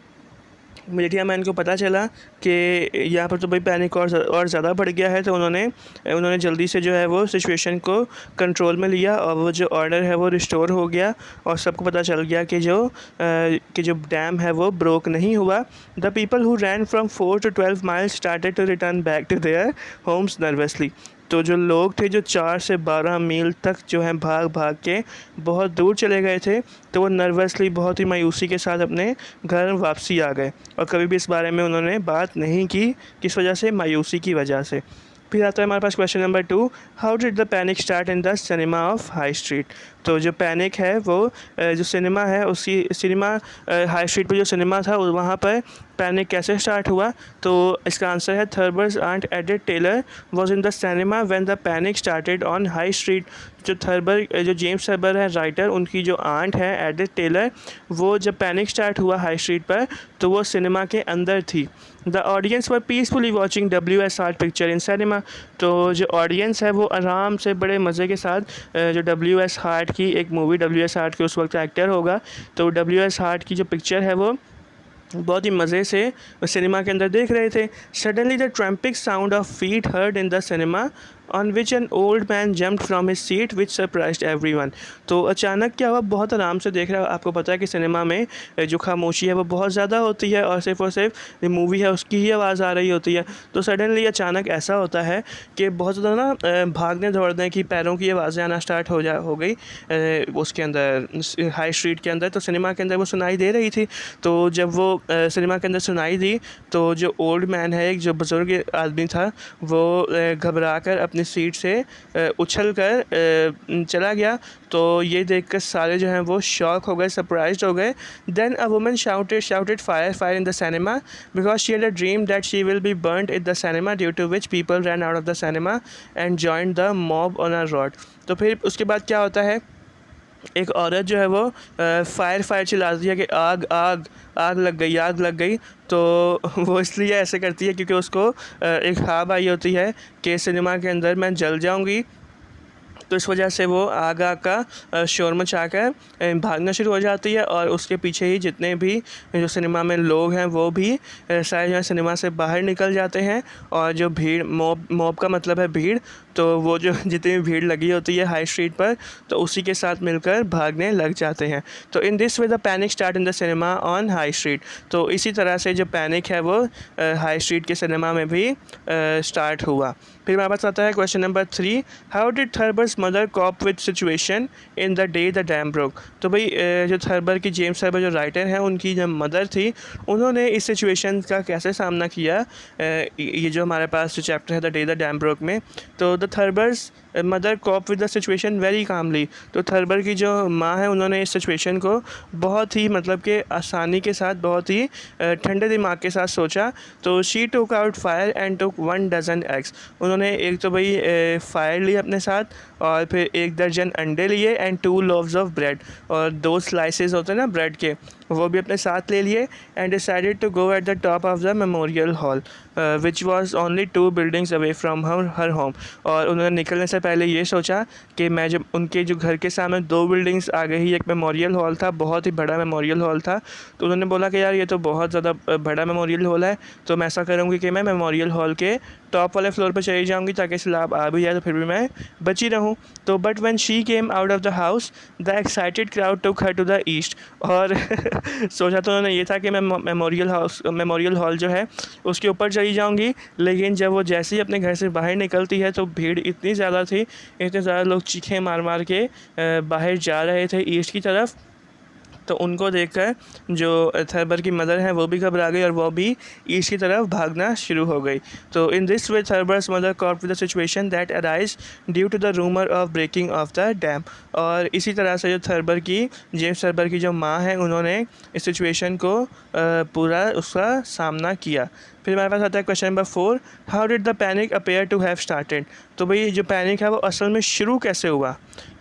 मिलिटिया मैन को पता चला कि यहाँ पर तो भाई पैनिक और ज़्यादा बढ़ गया है, तो उन्होंने जल्दी से जो है वो सिचुएशन को कंट्रोल में लिया और वो जो ऑर्डर है वो रिस्टोर हो गया और सबको पता चल गया कि जो डैम है वो ब्रोक नहीं हुआ। The people who ran from 4 to 12 miles started to return back to their homes nervously. तो जो लोग थे जो 4 से 12 मील तक जो है भाग भाग के बहुत दूर चले गए थे, तो वो नर्वसली बहुत ही मायूसी के साथ अपने घर वापसी आ गए और कभी भी इस बारे में उन्होंने बात नहीं की। किस वजह से? मायूसी की वजह से। फिर आता है हमारे पास question number 2, how did the panic start in the cinema of High Street. तो जो पैनिक है वो जो सिनेमा है उसकी सिनेमा हाई स्ट्रीट पर जो सिनेमा था वहाँ पर पैनिक कैसे स्टार्ट हुआ। तो इसका आंसर है Thurber's aunt Edith Taylor was in the cinema when the panic started on High Street. जो जेम्स थर्बर है राइटर, उनकी जो आंट है एडिथ टेलर, वो जब पैनिक स्टार्ट हुआ हाई स्ट्रीट पर तो वो सिनेमा के अंदर थी। The audience were peacefully watching WS Hart picture in cinema. तो जो ऑडियंस है वो आराम से बड़े मज़े के साथ जो WS हार्ट की एक मूवी, WS हार्ट के उस वक्त एक्टर होगा, तो WS हार्ट की जो पिक्चर है वो बहुत ही मज़े से सिनेमा के अंदर देख रहे थे। Suddenly the trampling sound of feet heard in the cinema on which an old man jumped from his seat which surprised everyone. तो अचानक क्या हुआ, बहुत आराम से देख रहा है। आपको पता है कि सिनेमा में जो खामोशी है वो बहुत ज़्यादा होती है और सिर्फ मूवी है उसकी ही आवाज़ आ रही होती है। तो सडनली अचानक ऐसा होता है कि बहुत ज़्यादा ना भागने दौड़ने की पैरों की आवाज़ें आना स्टार्ट हो गई उसके अंदर हाई स्ट्रीट के अंदर। तो सिनेमा के अंदर वो सुनाई दे रही थी। तो जब वो सिनेमा के अंदर सुनाई दी तो जो ओल्ड मैन है, एक जो बुज़ुर्ग आदमी था, वो घबरा कर अपनी सीट से उछल कर चला गया। तो ये देखकर सारे जो हैं वो शॉक हो गए, सरप्राइज्ड हो गए। Then a woman shouted fire in the cinema because she had a dream that she will be burned in the cinema due to which people ran out of the cinema and joined the mob on a road. तो फिर उसके बाद क्या होता है, एक औरत जो है वो फायर चिल्लाती है कि आग आग आग लग गई, आग लग गई। तो वो इसलिए ऐसे करती है क्योंकि उसको एक ख्वाब आई होती है कि सिनेमा के अंदर मैं जल जाऊंगी। तो इस वजह से वो आग आग का शोर मचाकर भागना शुरू हो जाती है और उसके पीछे ही जितने भी जो सिनेमा में लोग हैं वो भी सारे जो है सिनेमा से बाहर निकल जाते हैं। और जो भीड़, मॉब का मतलब है भीड़, तो वो जो जितनी भी भीड़ लगी होती है हाई स्ट्रीट पर, तो उसी के साथ मिलकर भागने लग जाते हैं। तो in this way the panic start in the cinema on High Street. तो इसी तरह से जो पैनिक है वो हाई स्ट्रीट के सिनेमा में भी स्टार्ट हुआ। फिर हमारे पास आता है question number 3, how did Thurber's mother cope with situation in the day the dam broke. तो भाई जो थर्बर की, जेम्स थर्बर जो राइटर हैं, उनकी जो मदर थी, उन्होंने इस सिचुएशन का कैसे सामना किया। ये जो हमारे पास जो चैप्टर है the day the dam broke में, तो the Thurber's mother cope with the situation very calmly. तो थर्बर की जो माँ है उन्होंने इस सिचुएशन को बहुत ही मतलब कि आसानी के साथ, बहुत ही ठंडे दिमाग के साथ सोचा। तो she took out fire and took 1 dozen eggs. उन्होंने एक तो भाई फायर ली अपने साथ और फिर 1 दर्जन अंडे लिए एंड 2 लोव्स ऑफ ब्रेड, और 2 स्लाइसेस होते हैं ना ब्रेड के, वो भी अपने साथ ले लिए। And decided to go at the top of the memorial hall which was only 2 buildings away from her home. और उन्होंने निकलने से पहले ये सोचा कि मैं जब उनके जो घर के सामने 2 बिल्डिंग्स आ गई ही, एक मेमोरियल हॉल था, बहुत ही बड़ा मेमोरियल हॉल था। तो उन्होंने बोला कि यार ये तो बहुत ज़्यादा बड़ा मेमोरियल हॉल है, तो मैं ऐसा करूँगी कि मैं मेमोरियल हॉल के टॉप वाले फ्लोर पर चली जाऊँगी ताकि सैलाब आ भी जाए तो फिर भी मैं बची रहूँ। तो but when she came out of the house the excited crowd took her to the east. और सोचा तो उन्होंने ये था कि मैं मेमोरियल हॉल जो है उसके ऊपर चली जाऊंगी, लेकिन जब वो जैसे ही अपने घर से बाहर निकलती है तो भीड़ इतनी ज़्यादा थी, इतने ज़्यादा लोग चीखें मार मार के बाहर जा रहे थे ईस्ट की तरफ। तो उनको देखकर जो थर्बर की मदर है वो भी घबरा गई और वो भी ईस्ट की तरफ भागना शुरू हो गई। तो in this way Thurber's mother cope with the situation that arise due to the rumour of breaking of the dam. और इसी तरह से जो थर्बर की, जेम्स थर्बर की जो माँ है, उन्होंने इस सिचुएशन को पूरा उसका सामना किया। फिर हमारे पास आता है question number 4, how did the panic appear to have started. तो भाई जो पैनिक है वो असल में शुरू कैसे हुआ।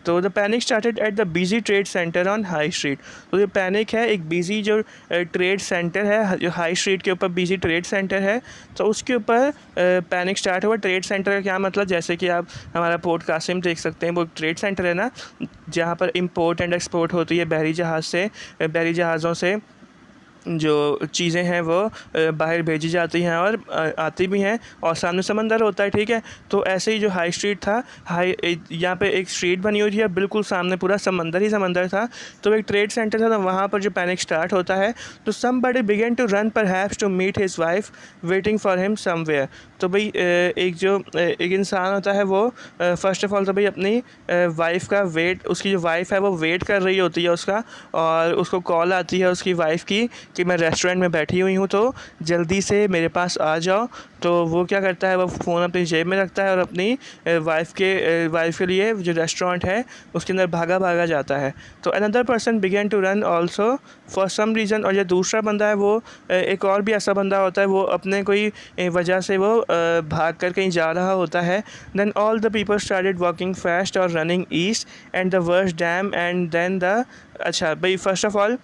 तो the panic started at the busy trade centre on High Street. तो ये पैनिक है एक बिजी जो ट्रेड सेंटर है, जो हाई स्ट्रीट के ऊपर बिजी ट्रेड सेंटर है, तो उसके ऊपर पैनिक स्टार्ट हुआ। ट्रेड सेंटर का क्या मतलब, जैसे कि आप हमारा पोर्ट कासिम देख सकते हैं, वो ट्रेड सेंटर है ना, जहाँ पर इंपोर्ट एंड एक्सपोर्ट होती है बहरी जहाज़ों से जो चीज़ें हैं वो बाहर भेजी जाती हैं और आती भी हैं, और सामने समंदर होता है, ठीक है। तो ऐसे ही जो हाई स्ट्रीट था, यहाँ पे एक स्ट्रीट बनी हुई थी, बिल्कुल सामने पूरा समंदर ही समंदर था। तो एक ट्रेड सेंटर था, तो वहाँ पर जो पैनिक स्टार्ट होता है, तो somebody began to run perhaps to meet his wife waiting for him somewhere. तो भाई एक इंसान होता है वो फ़र्स्ट ऑफ ऑल तो भाई अपनी वाइफ का वेट, उसकी जो वाइफ है वो वेट कर रही होती है उसका, और उसको कॉल आती है उसकी वाइफ की कि मैं रेस्टोरेंट में बैठी हुई हूँ, तो जल्दी से मेरे पास आ जाओ। तो वो क्या करता है, वो फ़ोन अपनी जेब में रखता है और अपनी वाइफ के लिए जो रेस्टोरेंट है उसके अंदर भागा जाता है। तो another person began to run also for some reason. और जो दूसरा बंदा है वो एक और भी ऐसा बंदा होता है, वो अपने कोई वजह से वो भाग कर कहीं जा रहा होता है। Then all the people started walking fast और running east and the worst dam and then the, अच्छा भाई फर्स्ट ऑफ ऑल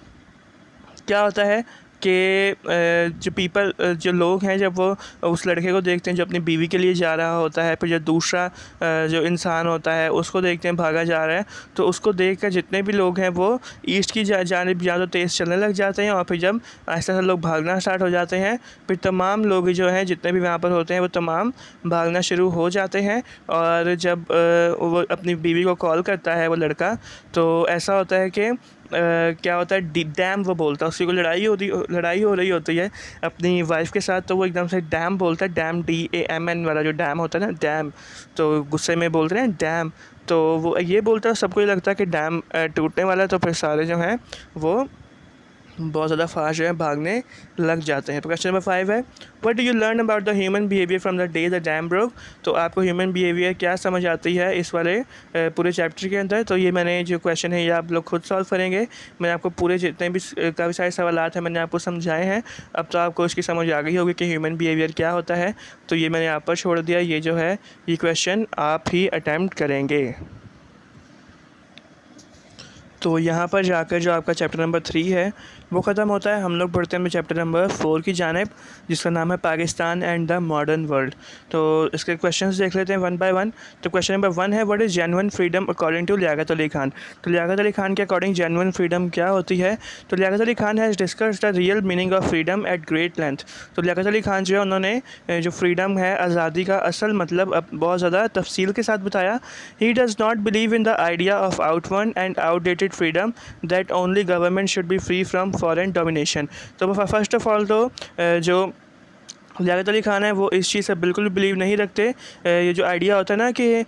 क्या होता है कि जो लोग हैं जब वो उस लड़के को देखते हैं जो अपनी बीवी के लिए जा रहा होता है, फिर जो दूसरा जो इंसान होता है उसको देखते हैं भागा जा रहा है, तो उसको देख कर जितने भी लोग हैं वो ईस्ट की जानिब या तो तेज़ चलने लग जाते हैं, और फिर जब ऐसा ऐसा लोग भागना स्टार्ट हो जाते हैं, फिर तमाम लोग जो हैं जितने भी वहाँ पर होते हैं वो तमाम भागना शुरू हो जाते हैं। और जब वो अपनी बीवी को कॉल करता है वो लड़का, तो ऐसा होता है कि क्या होता है, डैम वो बोलता है। उसकी कोई लड़ाई हो रही होती है अपनी वाइफ के साथ, तो वो एकदम से डैम बोलता है, डैम DAMN वाला जो डैम होता है ना, डैम, तो गुस्से में बोल रहे हैं डैम, तो वो ये बोलता है, सबको ये लगता है कि डैम टूटने वाला है, तो फिर सारे जो हैं वो बहुत ज़्यादा फास्ट जो है भागने लग जाते हैं। तो क्वेश्चन नंबर 5 है, what do you learn about the human behaviour from the day the dam broke. तो आपको ह्यूमन बिहेवियर क्या समझ आती है इस वाले पूरे चैप्टर के अंदर। तो ये मैंने जो क्वेश्चन है ये आप लोग खुद सॉल्व करेंगे। मैंने आपको पूरे जितने भी काफ़ी सारे सवालात हैं मैंने आपको समझाए हैं। अब तो आपको उसकी समझ आ गई होगी कि ह्यूमन बिहेवियर क्या होता है। तो ये मैंने आप पर छोड़ दिया, ये जो है ये क्वेश्चन आप ही अटैम्प्ट करेंगे। तो यहाँ पर जाकर जो आपका चैप्टर नंबर 3 है वो ख़त्म होता है। हम लोग बढ़ते हैं चैप्टर नंबर 4 की जानिब, जिसका नाम है Pakistan and the modern world. तो इसके क्वेश्चंस देख लेते हैं वन बाय वन। तो क्वेश्चन नंबर 1 है, what is genuine freedom according to Liaquat Ali Khan. तो लियाकत अली खान के अकॉर्डिंग जेन्युइन फ्रीडम क्या होती है। तो Liaquat Ali Khan has discussed the real meaning of freedom at great length. तो लियाकत अली खान जो है उन्होंने जो फ्रीडम है, आज़ादी का असल मतलब अब बहुत ज़्यादा तफसील के साथ बताया। He does not believe in the idea of outworn and outdated freedom that only government should be free from foreign domination. तो फर्स्ट ऑफ ऑल तो जो लियाकत अली खान है वो इस चीज़ से बिल्कुल बिलीव नहीं रखते। ये जो आइडिया होता है ना कि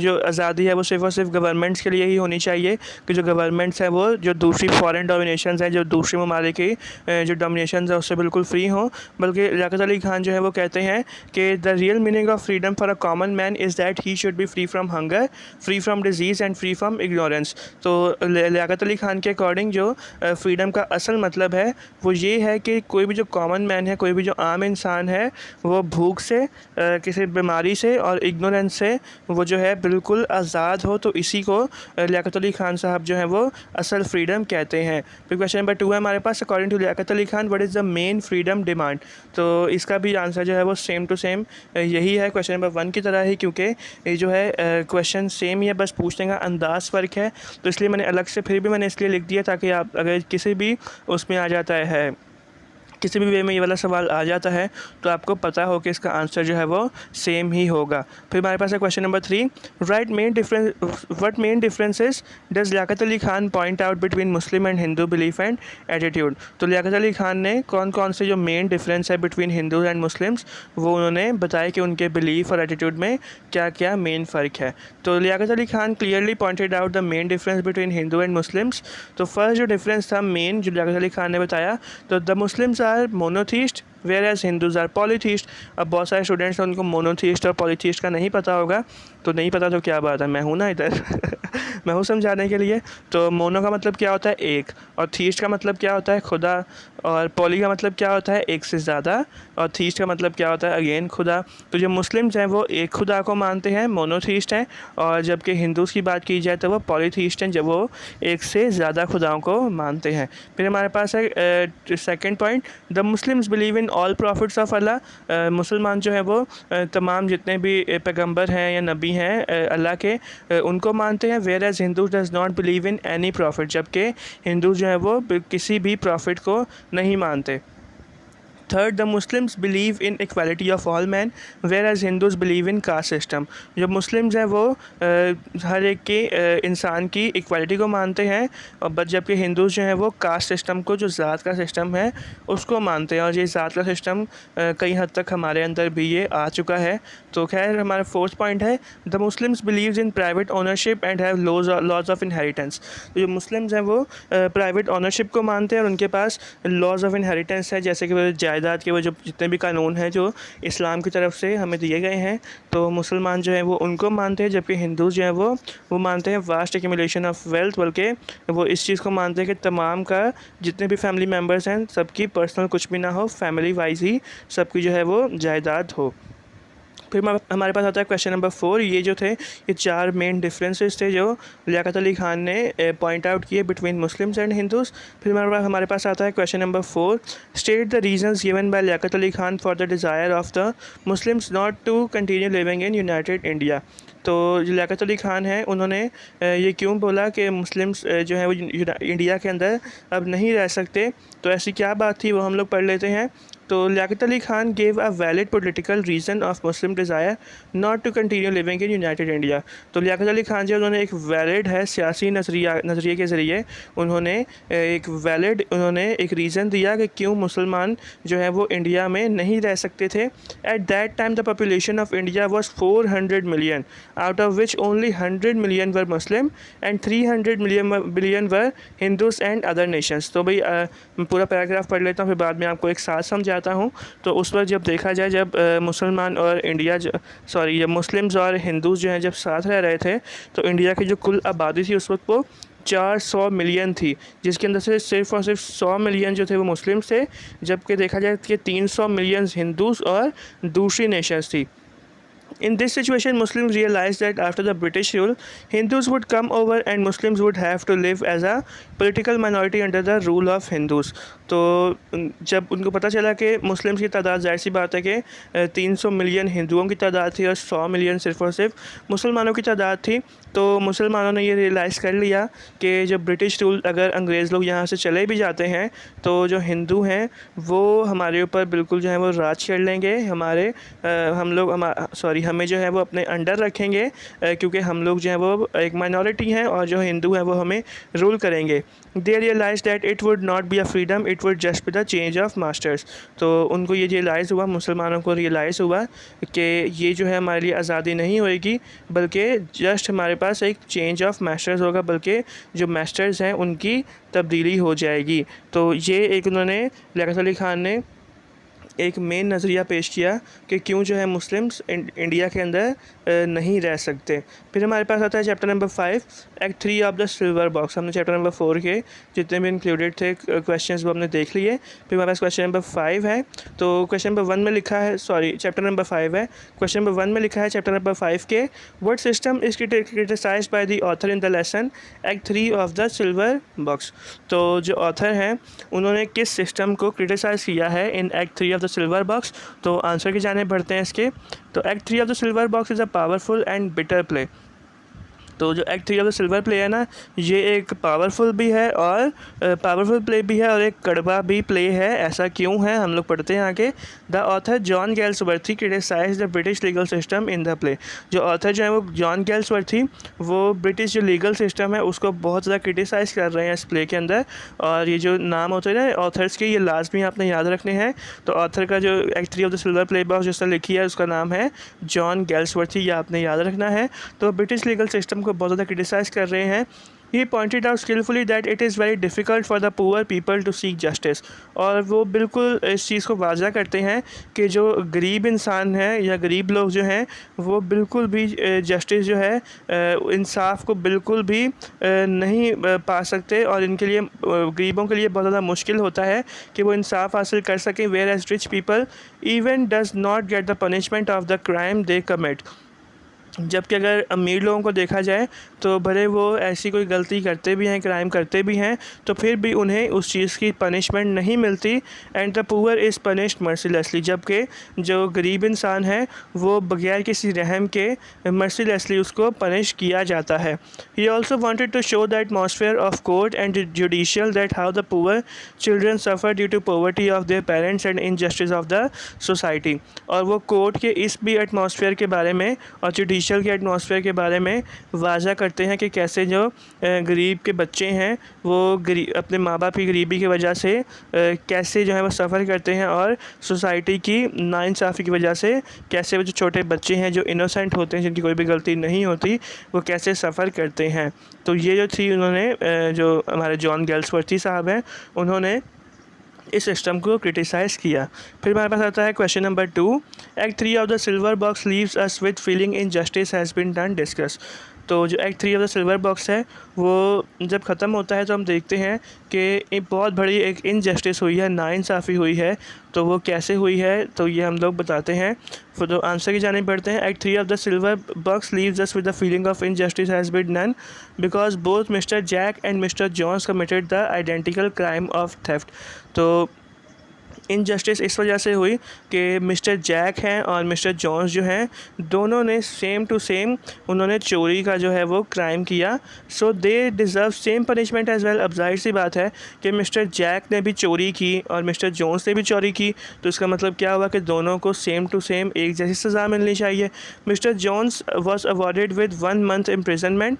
जो आज़ादी है वो सिर्फ़ और सिर्फ गवर्नमेंट्स के लिए ही होनी चाहिए, कि जो गवर्नमेंट्स हैं वो जो दूसरी फॉरेन डोमिनेशंस हैं, जो दूसरे ममालिक की जो डोमिनेशंस है उससे बिल्कुल फ्री हों। बल्कि लियाकत अली खान जो है वो कहते हैं कि the real meaning of freedom for a common man is that he should be free from hunger, free from disease and free from ignorance. तो लियाकत अली खान के अकॉर्डिंग जो फ्रीडम का असल मतलब है वो ये है कि कोई भी जो कॉमन मैन है, कोई भी जो आम इंसान है, वो भूख से, किसी बीमारी से और इग्नोरेंस से वो जो है बिल्कुल आज़ाद हो। तो इसी को लियाकत अली खान साहब जो है वो असल फ्रीडम कहते हैं। फिर क्वेश्चन नंबर 2 है हमारे पास, according to Liaquat Ali Khan what is the main freedom demand. तो इसका भी आंसर जो है वो सेम टू सेम यही है क्वेश्चन नंबर 1 की तरह ही, क्योंकि ये जो है क्वेश्चन सेम ही है, बस पूछने का अंदाज़ फ़र्क है। तो इसलिए मैंने अलग से फिर भी मैंने इसलिए लिख दिया ताकि आप अगर किसी भी उसमें आ जाता है, किसी भी वे में ये वाला सवाल आ जाता है तो आपको पता हो कि इसका आंसर जो है वो सेम ही होगा। फिर हमारे पास है question number 3, right what main differences does Liaquat Ali Khan point out between Muslim and Hindu belief and attitude. तो लियाकत अली खान ने कौन कौन से जो मेन डिफरेंस है बिटवीन हिंदूज एंड मुस्लिम्स वो उन्होंने बताया कि उनके बिलीफ और एटीट्यूड में क्या क्या मेन फ़र्क है। तो Liaquat Ali Khan clearly pointed out the main difference between Hindu and Muslims. तो फर्स्ट जो डिफरेंस था मेन जो लियाकत अली खान ने बताया, तो the Muslims are monotheist whereas Hindus are polytheist. अब बहुत सारे स्टूडेंट्स हैं उनको मोनोथीस्ट और पॉलीथीस्ट का नहीं पता होगा, तो नहीं पता तो क्या बात है, मैं हूँ ना इधर मैं हूँ समझाने के लिए। तो मोनो का मतलब क्या होता है एक, और थीस्ट का मतलब क्या होता है खुदा, और पॉली का मतलब क्या होता है एक से ज़्यादा, और थीस्ट का मतलब क्या होता है अगेन खुदा। तो जो मुस्लिम्स हैं वो एक खुदा को मानते हैं, मोनोथीस्ट हैं, और जबकि हिंदूज़ की बात की जाए तो वो पॉलीथीस्ट हैं, जब वो एक से ज़्यादा खुदाओं को मानते हैं। फिर हमारे पास है second point, the Muslims believe in all prophets of Allah. मुसलमान जो है वो तमाम जितने भी पैगंबर हैं या नबी हैं अल्लाह के, उनको मानते हैं। Whereas Hindu does not believe in any prophet, जबकि हिंदू जो है वो किसी भी प्रॉफिट को नहीं मानते। Third, the Muslims believe in equality of all man whereas Hindus believe in caste system. जो मुस्लिम्स हैं वो हर एक के इंसान की इक्वालिटी को मानते हैं, और बट जबकि हिंदूज़ जो हैं वो कास्ट सिस्टम को, जो ज़ात का सिस्टम है उसको मानते हैं। और ये ज़ात का सिस्टम कई हद तक हमारे अंदर भी ये आ चुका है। तो खैर हमारा फोर्थ पॉइंट है, the Muslims believes in private ownership and have laws of inheritance. तो जो मुस्लिम्स हैं वो प्राइवेट ओनरशिप को मानते हैं और उनके पास लॉज ऑफ इनहेरिटेंस है, जैसे कि जायदाद के वो जो जितने भी कानून हैं जो इस्लाम की तरफ से हमें दिए गए हैं, तो मुसलमान जो है वो उनको मानते हैं। जबकि हिंदू जो है वो मानते हैं वास्ट एक्यूमुलेशन ऑफ वेल्थ, बल्कि वो इस चीज़ को मानते हैं कि तमाम का जितने भी फैमिली मेम्बर्स हैं सबकी पर्सनल कुछ भी ना हो, फैमिली वाइज ही सबकी जो है वो जायदाद हो। फिर हमारे पास आता है क्वेश्चन नंबर 4। ये जो थे ये 4 मेन डिफरेंसेस थे जो लियाकत अली खान ने पॉइंट आउट किए बिटवीन मुस्लिम्स एंड हिंदूज़। फिर हमारे पास आता है question number 4। State the reasons given by Liaquat Ali Khan for the desire of the Muslims not to continue living in United India. तो जो लियाकत अली खान हैं उन्होंने ये क्यों बोला कि मुस्लिम्स जो है वो इंडिया के अंदर अब नहीं रह सकते, तो ऐसी क्या बात थी वो हम लोग पढ़ लेते हैं। तो Liaquat Ali Khan gave a valid political reason of Muslim desire not to continue living in United India. तो लियाकत अली खान जो उन्होंने एक वैलिड है सियासी नज़रिए के ज़रिए उन्होंने एक रीज़न दिया कि क्यों मुसलमान जो है वो इंडिया में नहीं रह सकते थे। At that time the population of India was 400 million, out of which only 100 million were Muslim and 300 million were Hindus and other Nations. तो भाई पूरा पैराग्राफ पढ़ लेता हूँ, फिर बाद में आपको एक साथ समझाता हूँ। तो उस वक्त जब देखा जाए जब मुसलमान और जब मुस्लिम्स और हिंदूज़ जो हैं जब साथ रह रहे थे, तो इंडिया की जो कुल आबादी थी उस वक्त वो 400 मिलियन थी, जिसके अंदर से सिर्फ़ और सिर्फ 100 मिलियन जो थे वो मुस्लिम्स थे, जबकि देखा जाए कि 300 मिलियन हिंदूज़ और दूसरी नेशंस थी। In this situation, Muslims realized that after the British rule, Hindus would come over and Muslims would have to live as a political minority under the rule of Hindus. तो जब उनको पता चला कि Muslims की तादाद ज़ाहिर सी बात है कि 300 मिलियन हिंदुओं की तादाद थी और 100 मिलियन सिर्फ़ और सिर्फ मुसलमानों की तादाद थी, तो मुसलमानों ने ये रियलाइज़ कर लिया कि जब ब्रिटिश रूल अगर अंग्रेज़ लोग यहाँ से चले भी जाते हैं तो जो हिंदू हैं वो हमारे ऊपर बिल्कुल जो है वो राज कर लेंगे, हमें जो है वो अपने अंडर रखेंगे, क्योंकि हम लोग जो है वो एक माइनॉरिटी हैं और जो हिंदू हैं वो हमें रूल करेंगे। They realize that it would not be a freedom, it would just be the change of masters. तो उनको ये रियलाइज़ हुआ, मुसलमानों को रियलाइज़ हुआ कि ये जो है हमारे लिए आज़ादी नहीं होएगी, बल्कि जस्ट हमारे पास एक चेंज ऑफ मास्टर्स होगा, बल्कि जो मास्टर्स हैं उनकी तब्दीली हो जाएगी। तो ये एक उन्होंने लियाकत अली खान ने एक मेन नज़रिया पेश किया कि क्यों जो है मुस्लिम्स इंडिया के अंदर नहीं रह सकते। फिर हमारे पास आता है chapter number 5, act 3 of the silver box. हमने चैप्टर नंबर 4 के जितने भी इंक्लूडेड थे क्वेश्चंस वो हमने देख लिए। फिर हमारे पास क्वेश्चन नंबर 5 है। तो क्वेश्चन नंबर 1 में लिखा है, चैप्टर नंबर 5 है। क्वेश्चन नंबर 1 में लिखा है चैप्टर नंबर 5 के, what system is criticised by the author in the lesson act 3 of the silver box. तो जो ऑथर हैं उन्होंने किस सिस्टम को क्रिटिसाइज़ किया है in act 3 of the silver box. तो आंसर की जाने बढ़ते हैं इसके। तो act 3 of the silver box is a powerful and bitter play. तो जो act 3 of the silver play है ना, ये एक पावरफुल भी है और पावरफुल प्ले भी है और एक कड़वा भी प्ले है। ऐसा क्यों है हम लोग पढ़ते हैं आगे। The author John Galsworthy criticize the British legal system in the play. जो ऑथर जो है वो जॉन गेल्सवर्थी, वो ब्रिटिश जो लीगल सिस्टम है उसको बहुत ज़्यादा क्रिटिसाइज़ कर रहे हैं इस प्ले के अंदर। और ये जो नाम होते हैं ना ऑथर्स के, ये लाजमी आपने याद रखने हैं। तो ऑथर का जो act 3 of the silver play box जिसने लिखी है उसका नाम है जॉन गेल्सवर्थी, ये आपने याद रखना है। तो ब्रिटिश लीगल सिस्टम को बहुत ज़्यादा क्रिटिसाइज़ कर रहे हैं। He pointed out skillfully that it is very difficult for the poor people to seek justice। और वो बिल्कुल इस चीज़ को वाज़ा करते हैं कि जो गरीब इंसान है या गरीब लोग जो हैं वो बिल्कुल भी जस्टिस जो है इंसाफ को बिल्कुल भी नहीं पा सकते, और इनके लिए गरीबों के लिए बहुत ज़्यादा मुश्किल होता है कि वो इंसाफ हासिल कर सकें। Whereas rich people even does not get the punishment of the crime they commit. जबकि अगर अमीर लोगों को देखा जाए तो भले वो ऐसी कोई गलती करते भी हैं, क्राइम करते भी हैं, तो फिर भी उन्हें उस चीज़ की पनिशमेंट नहीं मिलती। And the poor is punished mercilessly. जबकि जो गरीब इंसान है वो बगैर किसी रहम के मर्सीलेसली उसको पनिश किया जाता है। He also wanted to show the atmosphere of court and judicial that how the poor children suffer due to poverty of their parents and injustice of the society. और वो कोर्ट के इस भी atmosphere के बारे में और जुडिशियल के एटमॉस्फेयर के बारे में वाज़ा करते हैं कि कैसे जो गरीब के बच्चे हैं वो अपने माँ बाप की गरीबी की वजह से कैसे जो है वो सफ़र करते हैं, और सोसाइटी की नाइंसाफ़ी की वजह से कैसे वो जो छोटे बच्चे हैं जो इनोसेंट होते हैं, जिनकी कोई भी गलती नहीं होती, वो कैसे सफ़र करते हैं। तो ये जो थी उन्होंने जो हमारे जॉन गेल्सवर्थी साहब हैं उन्होंने इस सिस्टम को क्रिटिसाइज़ किया। फिर हमारे पास आता है question number 2, act 3 of the silver box leaves us with feeling injustice has been done discuss. तो जो act 3 of the silver box है वो जब ख़त्म होता है तो हम देखते हैं कि एक बहुत बड़ी एक इनजस्टिस हुई है, नाइंसाफ़ी हुई है। तो वो कैसे हुई है तो ये हम लोग बताते हैं। फिर तो आंसर की जानिब बढ़ते हैं। Act 3 of the silver box leaves us with the feeling of injustice has been done because both Mr Jack and Mr Jones committed the identical crime of theft. तो इनजस्टिस इस वजह से हुई कि मिस्टर जैक हैं और mister Johns जो हैं दोनों ने सेम टू सेम उन्होंने चोरी का जो है वो क्राइम किया। So they deserve same punishment as well. अब जाहिर सी बात है कि मिस्टर जैक ने भी चोरी की और मिस्टर जॉन्स ने भी चोरी की, तो इसका मतलब क्या हुआ कि दोनों को सेम टू सेम एक जैसी सज़ा मिलनी चाहिए। Mr Jones was awarded with 1 month imprisonment.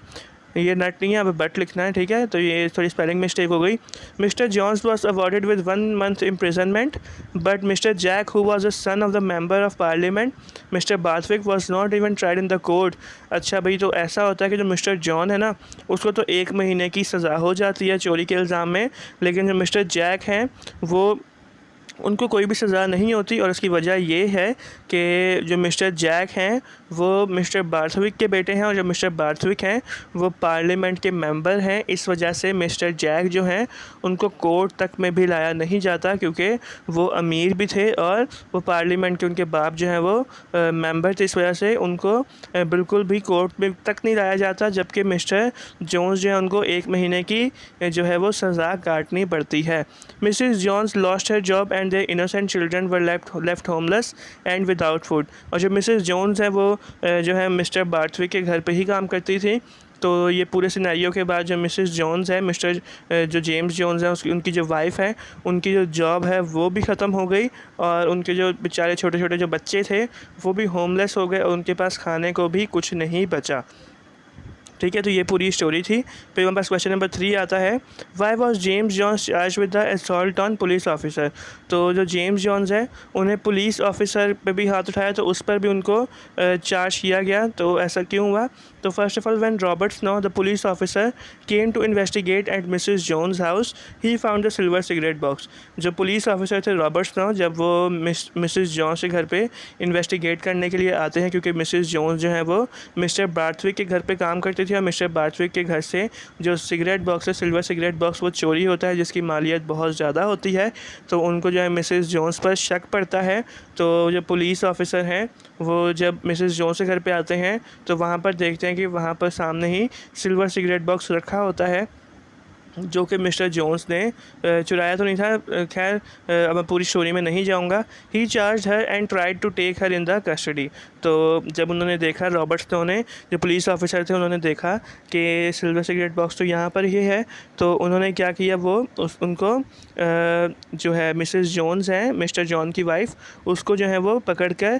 ये नट नहीं है, अब बट लिखना है, ठीक है, तो ये थोड़ी स्पेलिंग मिस्टेक हो गई। Mr Jones was awarded with 1 month imprisonment but Mr Jack who was a son of the member of parliament Mr Barthwick was not even tried in the court. अच्छा भाई, तो ऐसा होता है कि जो मिस्टर जॉन है ना उसको तो 1 महीने की सज़ा हो जाती है चोरी के इल्ज़ाम में, लेकिन जो मिस्टर जैक हैं वो उनको कोई भी सज़ा नहीं होती। और उसकी वजह ये है कि जो मिस्टर जैक हैं वो मिस्टर बार्थविक के बेटे हैं और जो मिस्टर बार्थविक हैं वो पार्लियामेंट के मेंबर हैं। इस वजह से मिस्टर जैक जो हैं उनको कोर्ट तक में भी लाया नहीं जाता क्योंकि वो अमीर भी थे और वो पार्लियामेंट के उनके बाप जो हैं वो मेंबर थे। इस वजह से उनको बिल्कुल भी कोर्ट में तक नहीं लाया जाता, जबकि मिस्टर जोन्स जो है उनको 1 महीने की जो है वो सज़ा काटनी पड़ती है। Mrs Jones lost her job and their innocent children were left homeless and without food। और जो मिसेस जोन्स हैं वो जो है मिस्टर बार्थविक के घर पे ही काम करती थी। तो ये पूरे सिनेरियो के बाद जो मिसेस जोन्स है, मिस्टर जो जेम्स जोन्स है उनकी जो वाइफ है उनकी जो जॉब है वो भी ख़त्म हो गई और उनके जो बेचारे छोटे छोटे जो बच्चे थे वो भी होमलेस हो गए और उनके पास खाने को भी कुछ नहीं बचा। ठीक है, तो ये पूरी स्टोरी थी। फिर हमारे पास क्वेश्चन नंबर 3 आता है, why was James Jones charge with the assault on police officer. तो जो जेम्स जॉन्स है उन्हें पुलिस ऑफिसर पे भी हाथ उठाया तो उस पर भी उनको चार्ज किया गया। तो ऐसा क्यों हुआ? तो first of all when Robert Snow the police officer came to investigate at Mrs Jones house he found the silver cigarette box. जो पुलिस ऑफिसर थे रॉबर्ट स्नो, जब वो मिसेस जोन्स के घर पे इन्वेस्टिगेट करने के लिए आते हैं क्योंकि मिसेस जोन्स जो है वो मिस्टर बार्थविक के घर पे काम करती थी और मिस्टर बार्थविक के घर से जो सिगरेट बॉक्स है, सिल्वर सिगरेट बॉक्स, वो चोरी होता है जिसकी मालियत बहुत ज़्यादा होती है। तो उनको जो है मिसेस जोन्स पर शक पड़ता है। तो जो पुलिस ऑफिसर हैं वो जब मिसेस जोन्स के घर पे आते हैं तो वहाँ पर देखते हैं कि वहाँ पर सामने ही सिल्वर सिगरेट बॉक्स रखा होता है जो कि मिस्टर जोन्स ने चुराया तो नहीं था। खैर अब मैं पूरी स्टोरी में नहीं जाऊंगा। He charge her and tried to take her in the custody. तो जब उन्होंने देखा, रॉबर्ट स्नो ने, जो पुलिस ऑफिसर थे, उन्होंने देखा कि सिल्वर सिगरेट बॉक्स तो यहाँ पर ही है, तो उन्होंने क्या किया, वो उनको जो है मिसेस जोन्स हैं, मिस्टर जॉन की वाइफ, उसको जो है वो पकड़ कर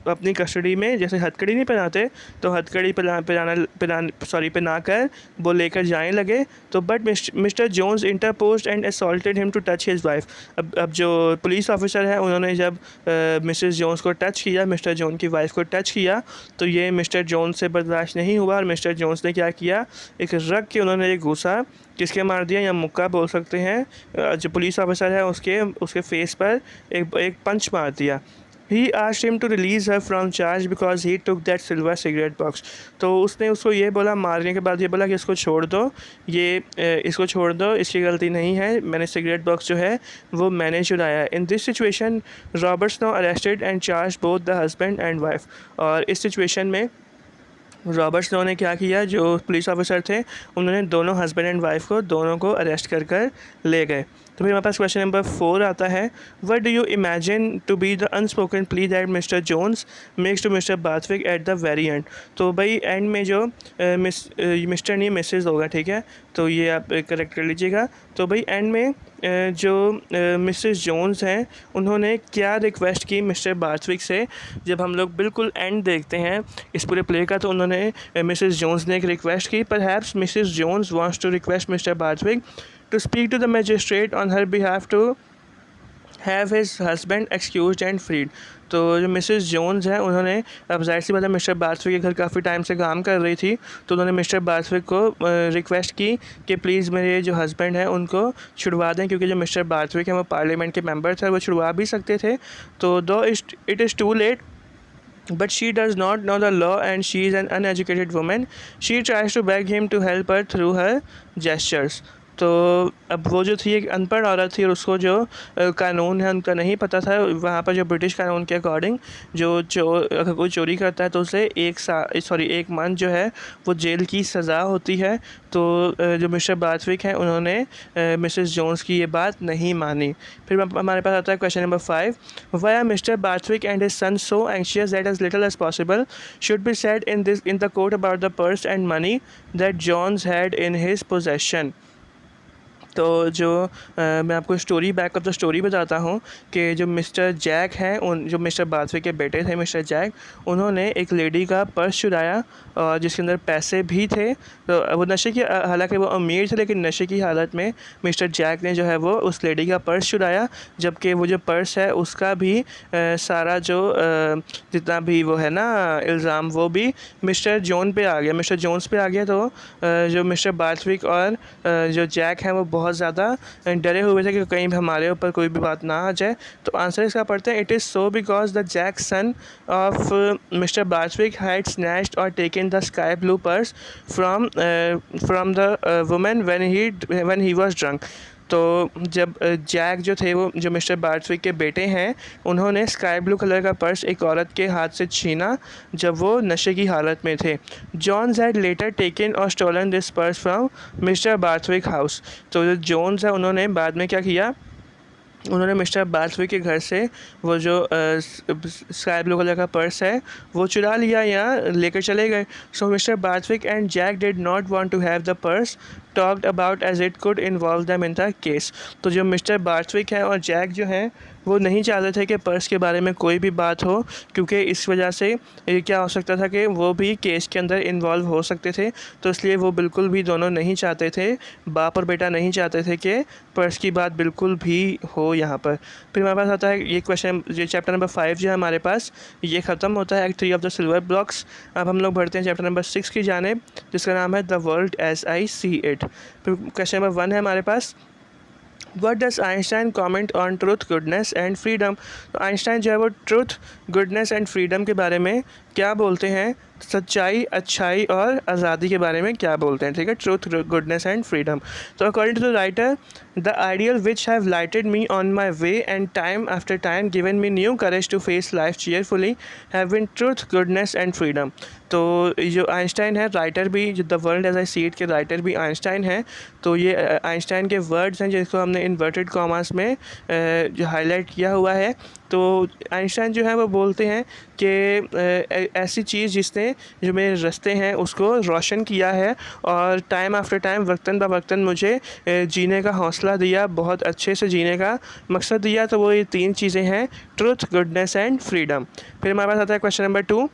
अपनी कस्टडी में, जैसे हथकड़ी नहीं पहनाते तो हथकड़ी पहना कर वो लेकर जाने लगे। तो but Mr Jones interposed and assaulted him to touch his wife. अब जो पुलिस ऑफिसर है उन्होंने जब मिसेस जोन्स को टच किया, मिस्टर जोन की वाइफ को टच किया, तो ये मिस्टर जोन्स से बर्दाश्त नहीं हुआ और मिस्टर जोन्स ने क्या किया, एक रग के उन्होंने एक घूसा किसके मार दिया, या मुक्का बोल सकते हैं, जो पुलिस ऑफिसर है उसके फेस पर एक पंच मार दिया। He asked him to release her from charge because he took that silver cigarette box। तो उसने उसको ये बोला, मारने के बाद ये बोला कि इसको छोड़ दो, इसको छोड़ दो, इसकी गलती नहीं है, मैंने सिगरेट बॉक्स जो है वो मैंने चुराया। In this situation Robert snow arrested and charge both the husband and wife. और इस सिचुएशन में रॉबर्ट स्नो ने क्या किया, जो पुलिस ऑफिसर थे उन्होंने दोनों हस्बैंड एंड वाइफ को दोनों को अरेस्ट कर ले गए। तो फिर हमारे पास क्वेश्चन नंबर 4 आता है, what do you imagine to be the unspoken plea that Mr Jones makes to Mr Barthwick at the very end. तो भाई एंड में जो मिस्टर नहीं मिसेस होगा, ठीक है, तो ये आप करेक्ट कर लीजिएगा। तो भाई एंड में जो मिसेस जोन्स हैं उन्होंने क्या रिक्वेस्ट की मिस्टर बार्थविक से, जब हम लोग बिल्कुल एंड देखते हैं इस पूरे प्ले का, तो उन्होंने मिसेस जोन्स ने एक रिक्वेस्ट की, perhaps Mrs Jones wants to request Mr Barthwick to speak to the magistrate on her behalf to have his husband excused and freed। तो जो मिसेस जोन्स हैं उन्होंने, अब जाहिर सी बात है मिस्टर बार्थविक के घर काफ़ी टाइम से काम कर रही थी, तो उन्होंने मिस्टर बार्थविक को रिक्वेस्ट की कि प्लीज़ मेरे जो हस्बैंड हैं उनको छुड़वा दें, क्योंकि जो मिस्टर बार्थविक हैं वो पार्लियामेंट के मेंबर थे, वो छुड़वा भी सकते थे। तो though it is too late but she does not know the law and she is an uneducated woman. She tries to beg him to help her through her gestures. तो अब वो जो थी एक अनपढ़ औरत थी और उसको जो कानून है उनका नहीं पता था। वहाँ पर जो ब्रिटिश कानून के अकॉर्डिंग अगर कोई चोरी करता है तो उसे 1 मंथ जो है वो जेल की सज़ा होती है। तो जो मिस्टर बार्थविक हैं उन्होंने मिसेस जोन्स की ये बात नहीं मानी। फिर हमारे पास आता है question number 5, why are Mr Barthwick and his son so anxious that as little as possible should be said in the court about the purse and money that Jones had in his possession. तो जो मैं आपको story back of the story बताता हूँ कि जो mister Jack हैं जो मिस्टर बार्थविक के बेटे थे मिस्टर जैक, उन्होंने एक लेडी का पर्स चुराया और जिसके अंदर पैसे भी थे। तो वो नशे की हालांकि वो अमीर थे लेकिन नशे की हालत में मिस्टर जैक ने जो है वो उस लेडी का पर्स चुराया, जबकि वो जो पर्स है उसका भी सारा जो जितना भी वो है ना इल्ज़ाम वो भी मिस्टर जोन्स पे आ गया। तो जो मिस्टर बार्थविक और जो जैक हैं वो बहुत ज़्यादा डरे हुए थे कि कहीं हमारे ऊपर कोई भी बात ना आ जाए। तो आंसर इसका पढ़ते हैं, it is so because the Jack son of Mr Barthwick had snatched और taken the sky blue purse from the women when he was drunk. तो जब जैक जो थे वो जो मिस्टर बार्थविक के बेटे हैं उन्होंने स्काई ब्लू कलर का पर्स एक औरत के हाथ से छीना जब वो नशे की हालत में थे। जॉन्स हैड लेटर टेकन और stolen this purse from Mr Barthwick house. तो जो जोन्स है उन्होंने बाद में क्या किया, उन्होंने मिस्टर बार्थविक के घर से वो जो स्काई ब्लू कलर का पर्स है वो चुरा लिया या लेकर चले गए। So Mr Barthwick and Jack did not want to have the purse talked about as it could involve them in the case. तो जो मिस्टर बार्थविक है और जैक जो हैं वो नहीं चाहते थे कि पर्स के बारे में कोई भी बात हो, क्योंकि इस वजह से ये क्या हो सकता था कि वो भी केस के अंदर इन्वॉल्व हो सकते थे। तो इसलिए वो बिल्कुल भी दोनों नहीं चाहते थे, बाप और बेटा नहीं चाहते थे कि पर्स की बात बिल्कुल भी हो यहाँ पर। फिर हमारे पास आता है ये क्वेश्चन, ये चैप्टर नंबर 5 जो है हमारे पास ये ख़त्म होता है act 3 of the silver blocks. अब हम लोग बढ़ते हैं चैप्टर नंबर 6 की जानिब जिसका नाम है the world as I see it. फिर क्वेश्चन नंबर 1 है हमारे पास, What does Einstein comment on truth, goodness and freedom? तो आइंस्टाइन जो है वो ट्रूथ, गुडनेस एंड फ्रीडम के बारे में क्या बोलते हैं, सच्चाई, अच्छाई और आज़ादी के बारे में क्या बोलते हैं। ठीक है, ट्रूथ, गुडनेस एंड फ्रीडम। तो according to the writer, the ideal which have lighted me on my way and time after time given me new courage to face life cheerfully have been truth, goodness and freedom. तो जो Einstein है writer भी, जो the world as I see it के writer भी Einstein हैं। तो ये आइंस्टाइन के वर्ड्स हैं जिसको हमने इन्वर्टेड कॉमास में जो हाईलाइट किया हुआ है। तो आइंस्टाइन जो है वो बोलते हैं कि ऐसी चीज़ जिसने जो मेरे रास्ते हैं उसको रोशन किया है और टाइम आफ्टर टाइम, वक्तन ब वक्तन मुझे जीने का हौसला दिया, बहुत अच्छे से जीने का मकसद दिया। तो वो ये 3 चीज़ें हैं, ट्रुथ, गुडनेस एंड फ्रीडम। फिर हमारे पास आता है question number 2,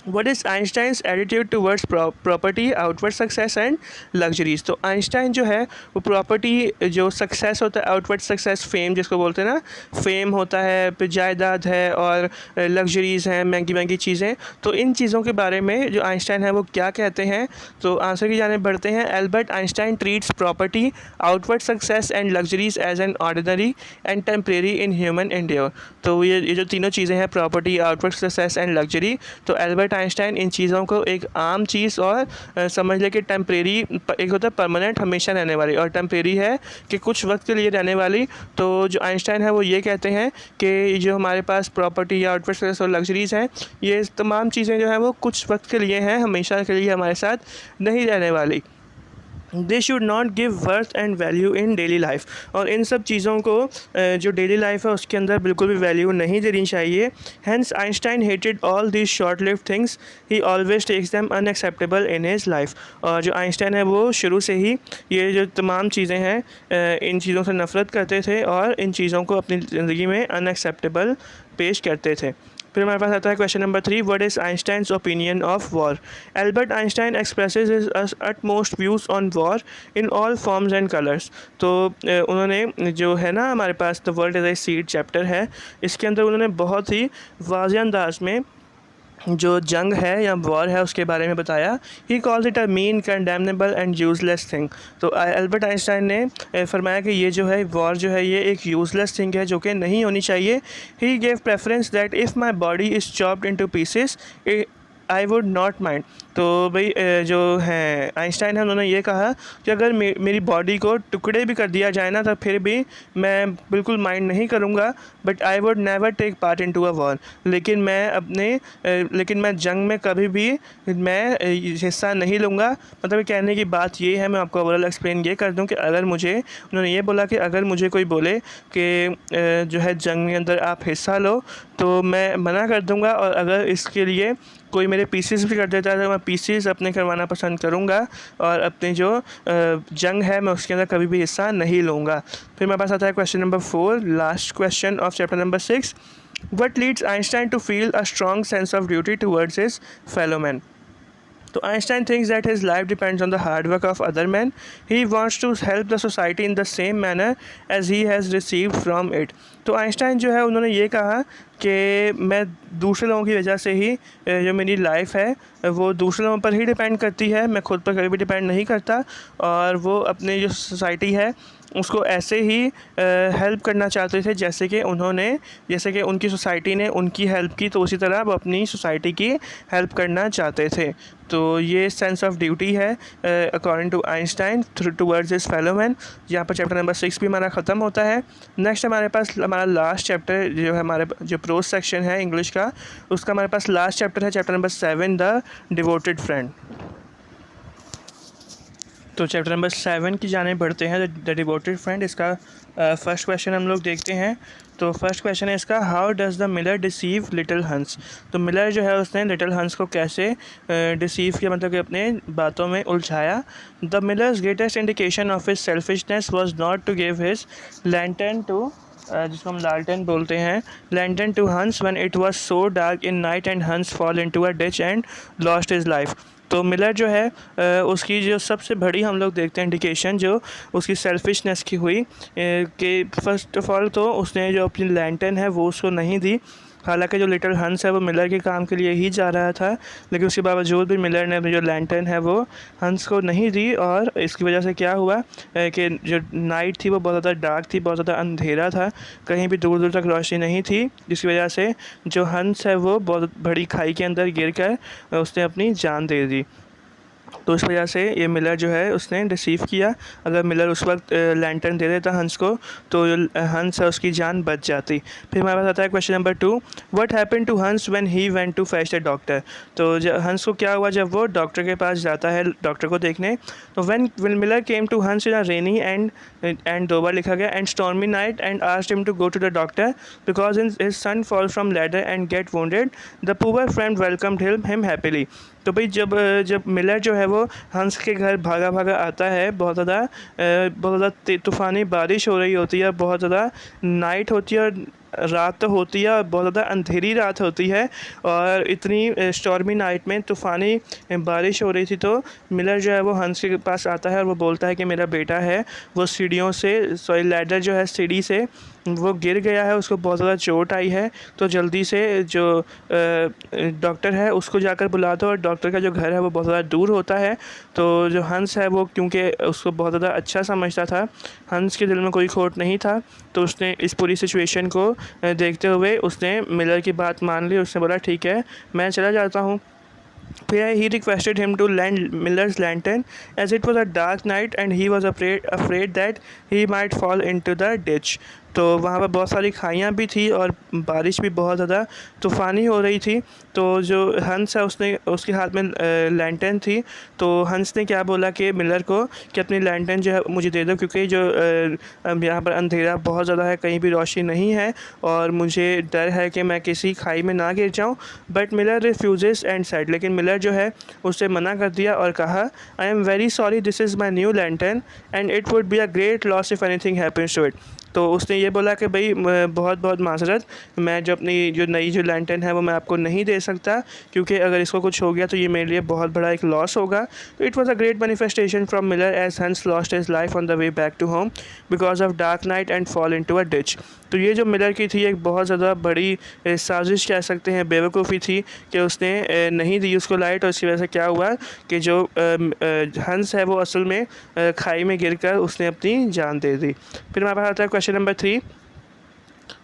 What is Einstein's attitude towards property, outward success and luxuries? तो आइंस्टाइन जो है वो प्रॉपर्टी, जो सक्सेस होता है, आउटवर्ड सक्सेस, फेम जिसको बोलते हैं ना, फेम होता है, फिर जायदाद है और लग्जरीज़ हैं, महंगी महंगी चीज़ें। तो इन चीज़ों के बारे में जो आइंस्टाइन है वो क्या कहते हैं। तो आंसर की जाने बढ़ते हैं। Albert Einstein treats property, outward success and luxuries as an ordinary and temporary in human endeavour. तो ये जो तीनों चीज़ें हैं, property, outward success and luxury, तो एल्बर्ट आइंस्टाइन इन चीज़ों को एक आम चीज़ और समझ ले कि टेम्परेरी, एक होता है परमानेंट, हमेशा रहने वाली, और टेम्परेरी है कि कुछ वक्त के लिए रहने वाली। तो जो आइंस्टाइन है वो ये कहते हैं कि जो हमारे पास प्रॉपर्टी या आउटवर्ड सक्सेस और लग्जरीज़ हैं, ये तमाम चीज़ें जो हैं वो कुछ वक्त के लिए हैं, हमेशा के लिए हमारे साथ नहीं रहने वाली। They should not give worth and value in daily life, और इन सब चीज़ों को जो डेली लाइफ है उसके अंदर बिल्कुल भी वैल्यू नहीं देनी चाहिए। Hans Einstein hated all these short live things, he always takes them unacceptable in his life. और जो आइंस्टाइन है वो शुरू से ही ये जो तमाम चीज़ें हैं इन चीज़ों से नफ़रत करते थे और इन चीज़ों को अपनी ज़िंदगी में अनएक्सेप्टेबल पेश करते थे। फिर हमारे पास आता है question number 3, what is Einstein's opinion of war? Albert Einstein expresses his utmost views on war in all forms and colours. तो उन्होंने जो है ना हमारे पास the world as I see it chapter है, इसके अंदर उन्होंने बहुत ही वाज़ेह अंदाज में जो जंग है या वॉर है उसके बारे में बताया। He calls it a mean, condemnable and useless thing. तो एल्बर्ट आइंस्टाइन ने फरमाया कि ये जो है वॉर जो है ये एक यूज़लेस थिंग है जो कि नहीं होनी चाहिए। He gave preference that if my body is chopped into pieces I would not mind. तो भाई जो है आइंस्टाइन है उन्होंने ये कहा कि अगर मेरी बॉडी को टुकड़े भी कर दिया जाए ना तो फिर भी मैं बिल्कुल माइंड नहीं करूँगा, but I would never take part in to a war. लेकिन मैं जंग में कभी भी मैं हिस्सा नहीं लूँगा। मतलब कहने की बात ये है, मैं आपको ओवरऑल एक्सप्लेन ये कर दूँ कि अगर मुझे उन्होंने ये बोला कि अगर मुझे कोई बोले कि जो है जंग के अंदर आप हिस्सा लो तो मैं मना कर दूँगा, और अगर इसके लिए कोई मेरे पीसेस भी कर देता है तो मैं पीसेस अपने करवाना पसंद करूँगा, और अपनी जो जंग है मैं उसके अंदर कभी भी हिस्सा नहीं लूँगा। फिर मेरे पास आता है question number 4, last question of chapter number 6। What leads Einstein to feel a strong sense of duty towards his fellow men? So Einstein thinks that his life depends on the hard work of other men. He wants to help the society in the same manner as he has received from it. तो Einstein जो है उन्होंने ये कहा कि मैं दूसरे लोगों की वजह से ही जो मेरी लाइफ है वो दूसरे लोगों पर ही डिपेंड करती है, मैं खुद पर कभी भी डिपेंड नहीं करता, और वो अपनी जो सोसाइटी है उसको ऐसे ही हेल्प करना चाहते थे जैसे कि उनकी सोसाइटी ने उनकी हेल्प की, तो उसी तरह वो अपनी सोसाइटी की हेल्प करना चाहते थे। तो ये सेंस ऑफ ड्यूटी है according to Einstein towards his fellow man. यहाँ पर चैप्टर नंबर 6 भी हमारा ख़त्म होता है। नेक्स्ट हमारे पास हमारा लास्ट चैप्टर जो है हमारे जो प्रोज सेक्शन है इंग्लिश का, उसका हमारे पास लास्ट चैप्टर है chapter number 7, the devoted friend. तो चैप्टर नंबर 7 की जाने बढ़ते हैं, द डिवोटेड फ्रेंड। इसका फर्स्ट क्वेश्चन हम लोग देखते हैं। तो फर्स्ट क्वेश्चन है इसका, how does the Miller deceive little हंस। तो मिलर जो है उसने लिटिल हंस को कैसे डिसीव किया, मतलब कि अपने बातों में उलझाया। The miller's greatest indication of his selfishness was not to give his lantern to, जिसको हम लालटेन बोलते हैं, lantern to Hans when it was so dark in night and Hans fall into a ditch and lost his life. तो miller जो है उसकी जो सबसे बड़ी हम लोग देखते हैं इंडिकेशन जो उसकी सेल्फिशनेस की हुई कि फ़र्स्ट ऑफ़ ऑल तो उसने जो अपनी लैंटर्न है वो उसको नहीं दी। हालांकि जो लिटिल हंस है वो मिलर के काम के लिए ही जा रहा था, लेकिन उसके बावजूद भी मिलर ने जो लैंटर्न है वो हंस को नहीं दी, और इसकी वजह से क्या हुआ कि जो नाइट थी वो बहुत ज़्यादा डार्क थी, बहुत ज़्यादा अंधेरा था, कहीं भी दूर दूर तक रोशनी नहीं थी, जिसकी वजह से जो हंस है वो बहुत बड़ी खाई के अंदर गिर कर उसने अपनी जान दे दी। तो इस वजह से ये मिलर जो है उसने रिसीव किया। अगर मिलर उस वक्त लैंटर्न दे देता हंस को तो जो हंस है उसकी जान बच जाती। फिर हमारे पास आता है question number 2, what happened to Hans when he went to fetch the doctor. तो जब हंस को क्या हुआ जब वो डॉक्टर के पास जाता है डॉक्टर को देखने। तो व्हेन मिलर केम टू हंस इन अ रेनी एंड 2 बार लिखा गया and stormy night and asked him to go to the doctor because his son fall from ladder and get wounded, the poor friend welcomed him happily. तो भाई जब Miller जो है वो हंस के घर भागा भागा आता है, बहुत ज़्यादा तूफ़ानी बारिश हो रही होती है, बहुत ज़्यादा नाइट होती है और रात तो होती है और बहुत ज़्यादा अंधेरी रात होती है, और इतनी स्टॉर्मी नाइट में तूफ़ानी बारिश हो रही थी। तो मिलर जो है वो हंस के पास आता है और वो बोलता है कि मेरा बेटा है वो लैडर जो है सीढ़ी से वो गिर गया है, उसको बहुत ज़्यादा चोट आई है, तो जल्दी से जो डॉक्टर है उसको जाकर बुला दो। और डॉक्टर का जो घर है वो बहुत ज़्यादा दूर होता है। तो जो हंस है वो क्योंकि उसको बहुत ज़्यादा अच्छा समझता था, हंस के दिल में कोई खोट नहीं था, तो उसने इस पूरी सिचुएशन को देखते हुए उसने मिलर की बात मान ली। उसने बोला ठीक है मैं चला जाता हूँ। फिर he requested him to lend Miller's lantern as it was a dark night and he was afraid that he might fall into the ditch। तो वहाँ पर बहुत सारी खाइयाँ भी थी और बारिश भी बहुत ज़्यादा तूफ़ानी हो रही थी। तो जो हंस है उसके हाथ में लैंटर्न थी, तो हंस ने क्या बोला कि मिलर को कि अपनी लैंटर्न जो है मुझे दे दो, क्योंकि जो यहाँ पर अंधेरा बहुत ज़्यादा है, कहीं भी रोशनी नहीं है और मुझे डर है कि मैं किसी खाई में ना गिर जाऊँ। But Miller refuses and said, लेकिन मिलर जो है उससे मना कर दिया और कहा I am very sorry, this is my new lantern and it would be a great loss if anything happens to it. तो उसने ये बोला कि भाई बहुत बहुत माजरत, मैं जो अपनी जो नई जो लैंटर्न है वो मैं आपको नहीं दे सकता, क्योंकि अगर इसको कुछ हो गया तो ये मेरे लिए बहुत बड़ा एक लॉस होगा। तो it was a great manifestation from miller as Hans lost his life on the way back to home because of dark night and fall into a ditch. तो ये जो मिलर की थी एक बहुत ज़्यादा बड़ी साजिश कह सकते हैं, बेवकूफ़ी थी कि उसने नहीं दी उसको लाइट, और इसकी वजह से क्या हुआ कि जो हंस है वो असल में खाई में गिरकर उसने अपनी जान दे दी। फिर हमारे पास आता है question number 3,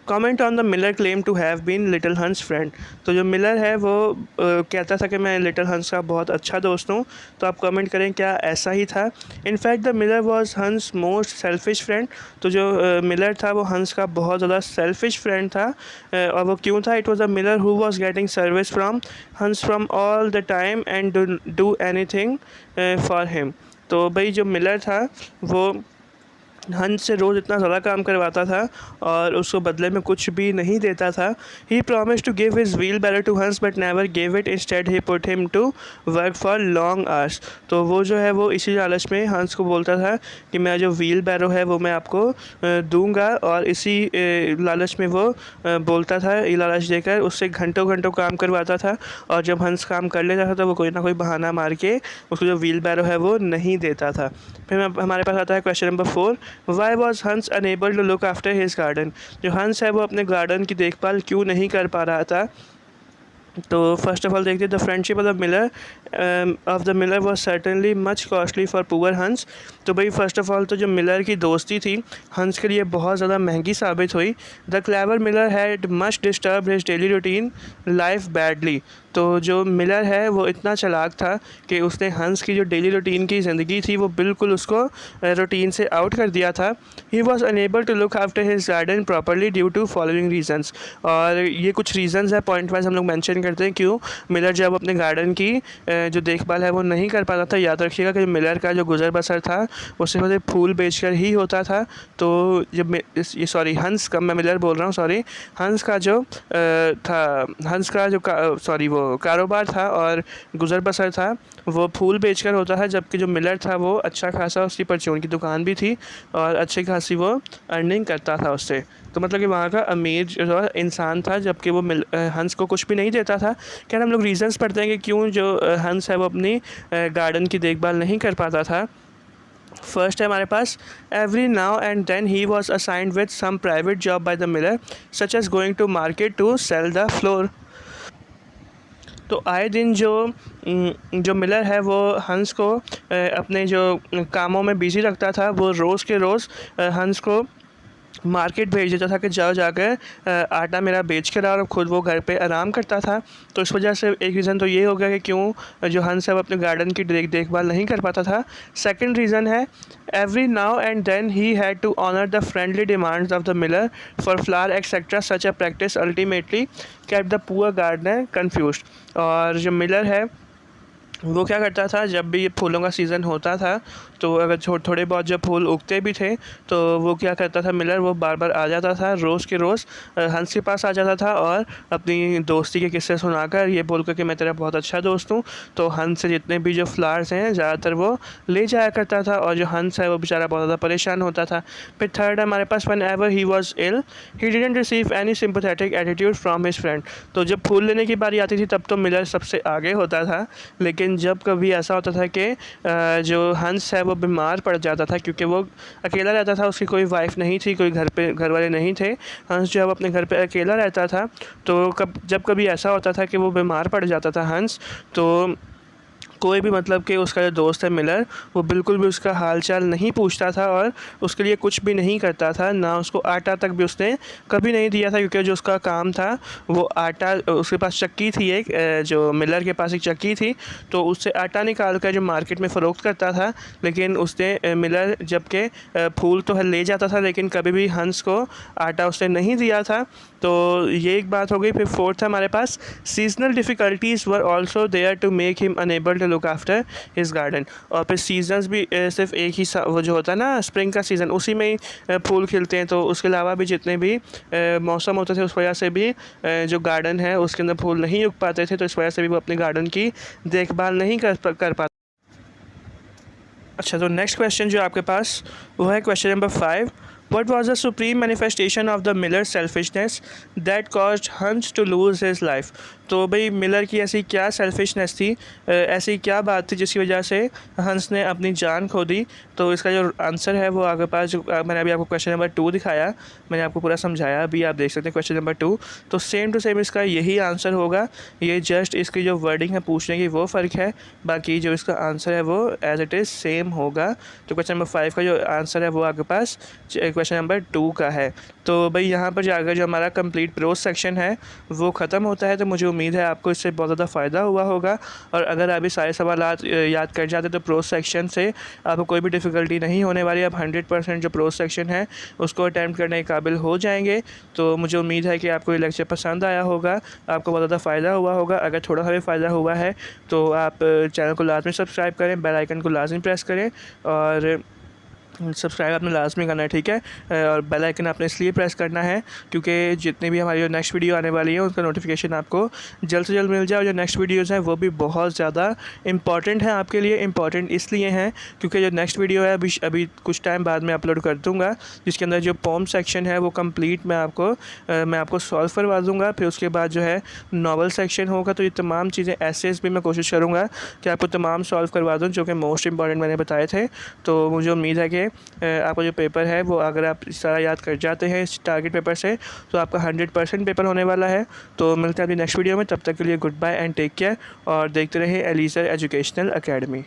comment on the Miller claim to have been little Hans friend. तो जो मिलर है वो कहता था कि मैं लिटिल हंस का बहुत अच्छा दोस्त हूँ, तो आप कमेंट करें क्या ऐसा ही था। इनफैक्ट द मिलर वाज हंस मोस्ट सेल्फिश फ्रेंड। तो जो मिलर था वो हंस का बहुत ज़्यादा सेल्फिश फ्रेंड था। और वो क्यों था? It was the miller who was getting service from Hans from all the time and do anything for him. तो भाई जो मिलर था वो हंस से रोज़ इतना ज़्यादा काम करवाता था और उसको बदले में कुछ भी नहीं देता था। He promise to give his wheelbarrow to Hans but never give it, instead he put him to work for long hours. तो वो जो है वो इसी लालच में हंस को बोलता था कि मैं जो व्हील बैरो है वो मैं आपको दूंगा, और इसी लालच में वो बोलता था, ये लालच देकर उससे घंटों घंटों काम करवाता था। और जब हंस काम कर लेता था तो वो कोई ना कोई बहाना मार के उसको जो व्हील बैरो है वो नहीं देता था। फिर हमारे पास आता है question number 4, why was Hans unable to look after his garden. जो हंस है वो अपने गार्डन की देखभाल क्यों नहीं कर पा रहा था? तो फर्स्ट ऑफ ऑल देखते the friendship of the Miller was certainly much costly for poor हंस। तो भाई फर्स्ट ऑफ ऑल तो जो मिलर की दोस्ती थी हंस के लिए बहुत ज़्यादा महंगी साबित हुई। The clever Miller had much disturb his daily routine life badly. तो जो मिलर है वो इतना चालाक था कि उसने हंस की जो डेली रूटीन की ज़िंदगी थी वो बिल्कुल उसको रूटीन से आउट कर दिया था। He was unable to look after his garden properly due to following reasons. और ये कुछ रीजन्स है, पॉइंट वाइज हम लोग मेंशन करते हैं क्यों मिलर जब अपने गार्डन की जो देखभाल है वो नहीं कर पाता था। याद रखिएगा कि मिलर का जो गुजर बसर था वो सिर्फ फूल बेचकर ही होता था। तो जब ये सॉरी हंस का, मैं मिलर बोल रहा हूँ सॉरी, हंस का जो था, हंस का जो सॉरी वो कारोबार था और गुजर बसर था वो फूल बेचकर होता है, जबकि जो मिलर था वो अच्छा खासा उसकी परचून की दुकान भी थी और अच्छी खासी वो अर्निंग करता था उससे। तो मतलब कि वहाँ का अमीर जो इंसान था, जबकि वो हंस को कुछ भी नहीं देता था। क्या हम लोग रीजंस पढ़ते हैं कि क्यों जो हंस है वो अपनी गार्डन की देखभाल नहीं कर पाता था। फर्स्ट है हमारे पास, every now and then he was assigned with some private job by the miller such as going to market to sell the flour. तो आए दिन जो मिलर है वो हंस को अपने जो कामों में बिज़ी रखता था। वो रोज़ के रोज़ हंस को मार्केट भेज देता था कि जाओ जाकर आटा मेरा बेच कर आओ, और ख़ुद वो घर पे आराम करता था। तो इस वजह से एक रीज़न तो ये हो गया कि क्यों जो हंस है वो अपने गार्डन की देखभाल नहीं कर पाता था। सेकंड रीज़न है, every now and then he had to honour the friendly demands of the Miller for flower etcetera such a practice ultimately kept the poor gardener confused. और जो मिलर है वो क्या करता था, जब भी फूलों का सीज़न होता था तो अगर थोड़े बहुत जब फूल उगते भी थे तो वो क्या करता था मिलर, वो बार बार आ जाता था, रोज़ के रोज़ हंस के पास आ जाता था और अपनी दोस्ती के किस्से सुनाकर ये बोलकर कि मैं तेरा बहुत अच्छा दोस्त हूँ। तो हंस से जितने भी जो फ्लावर्स हैं ज़्यादातर वो ले जाया करता था, और जो हंस है वो बेचारा बहुत ज़्यादा परेशान होता था। फिर थर्ड हमारे पास, whenever he was ill he didn't receive any sympathetic attitude from his friend. तो जब फूल लेने की बारी आती थी तब तो मिलर सबसे आगे होता था, लेकिन जब कभी ऐसा होता था कि जो हंस है वो बीमार पड़ जाता था, क्योंकि वो अकेला रहता था, उसकी कोई वाइफ नहीं थी, कोई घर वाले नहीं थे, हंस जो है वो अपने घर पे अकेला रहता था। तो जब कभी ऐसा होता था कि वो बीमार पड़ जाता था हंस, तो कोई भी मतलब कि उसका जो दोस्त है मिलर वो बिल्कुल भी उसका हालचाल नहीं पूछता था और उसके लिए कुछ भी नहीं करता था, ना उसको आटा तक भी उसने कभी नहीं दिया था, क्योंकि जो उसका काम था वो आटा, उसके पास चक्की थी एक, जो मिलर के पास एक चक्की थी, तो उससे आटा निकाल कर जो मार्केट में फ़रोख्त करता था। लेकिन उसने मिलर जबकि फूल तो ले जाता था लेकिन कभी भी हंस को आटा उसने नहीं दिया था। तो ये एक बात हो गई। फिर फोर्थ है हमारे पास, seasonal difficulties were also there to make him enable to look after his garden. और फिर सीजन्स भी सिर्फ एक ही वो जो होता है ना स्प्रिंग का सीज़न, उसी में ही फूल खिलते हैं। तो उसके अलावा भी जितने भी मौसम होते थे उस वजह से भी जो गार्डन है उसके अंदर फूल नहीं उग पाते थे, तो इस वजह से भी वो अपने गार्डन की देखभाल नहीं कर पाते। अच्छा, तो नेक्स्ट क्वेश्चन जो आपके पास वो है question number 5, What was the supreme manifestation of the Miller's selfishness that caused Hans to lose his life? तो भाई मिलर की ऐसी क्या सेल्फिशनेस थी, ऐसी क्या बात थी जिसकी वजह से हंस ने अपनी जान खो दी? तो इसका जो आंसर है वो आगे पास जो मैंने अभी आपको क्वेश्चन नंबर 2 दिखाया, मैंने आपको पूरा समझाया, अभी आप देख सकते हैं क्वेश्चन नंबर 2। तो सेम टू सेम इसका यही आंसर होगा, ये जस्ट इसकी जो वर्डिंग है पूछने की वो फ़र्क है, बाकी जो इसका आंसर है वो एज इट इज़ सेम होगा। तो क्वेश्चन नंबर 5 का जो आंसर है वो आपके पास क्वेश्चन नंबर 2 का है। तो भाई यहाँ पर जाकर जो हमारा कंप्लीट प्रोज सेक्शन है वो ख़त्म होता है। तो मुझे उम्मीद है आपको इससे बहुत ज़्यादा फ़ायदा हुआ होगा, और अगर आप ये सारे सवालात याद कर जाते तो प्रोज सेक्शन से आपको कोई भी डिफ़िकल्टी नहीं होने वाली। आप 100% जो प्रोज सेक्शन है उसको अटैम्प्ट करने के काबिल हो जाएंगे। तो मुझे उम्मीद है कि आपको ये लेक्चर पसंद आया होगा, आपको बहुत ज़्यादा फ़ायदा हुआ होगा। अगर थोड़ा सा भी फ़ायदा हुआ है तो आप चैनल को लाजमी सब्सक्राइब करें, बेल आइकन को लाजमी प्रेस करें, और सब्सक्राइब आपने लाजमी करना है, ठीक है। और बेल आइकन आपने इसलिए प्रेस करना है क्योंकि जितनी भी हमारी जो नेक्स्ट वीडियो आने वाली है उसका नोटिफिकेशन आपको जल्द से जल्द मिल जाए। और जो नेक्स्ट वीडियोज़ हैं वो भी बहुत ज़्यादा इंपॉर्टेंट हैं आपके लिए। इंपॉर्टेंट इसलिए हैं क्योंकि जो नेक्स्ट वीडियो है अभी कुछ टाइम बाद मैं अपलोड कर दूँगा, जिसके अंदर जो पोम सेक्शन है वो कम्प्लीट मैं आपको सॉल्व करवा दूँगा। फिर उसके बाद जो है नावल सेक्शन होगा। तो ये तमाम चीज़ें एसेस भी मैं कोशिश करूँगा कि आपको तमाम सॉल्व करवा दूँ जो कि मोस्ट इंपॉर्टेंट मैंने बताए थे। तो मुझे उम्मीद है कि आपका जो पेपर है वो अगर आप सारा याद कर जाते हैं इस टारगेट पेपर से तो आपका 100% पेपर होने वाला है। तो मिलते हैं अभी नेक्स्ट वीडियो में, तब तक के लिए goodbye and take care, और देखते रहिए एलिज़र एजुकेशनल अकेडमी।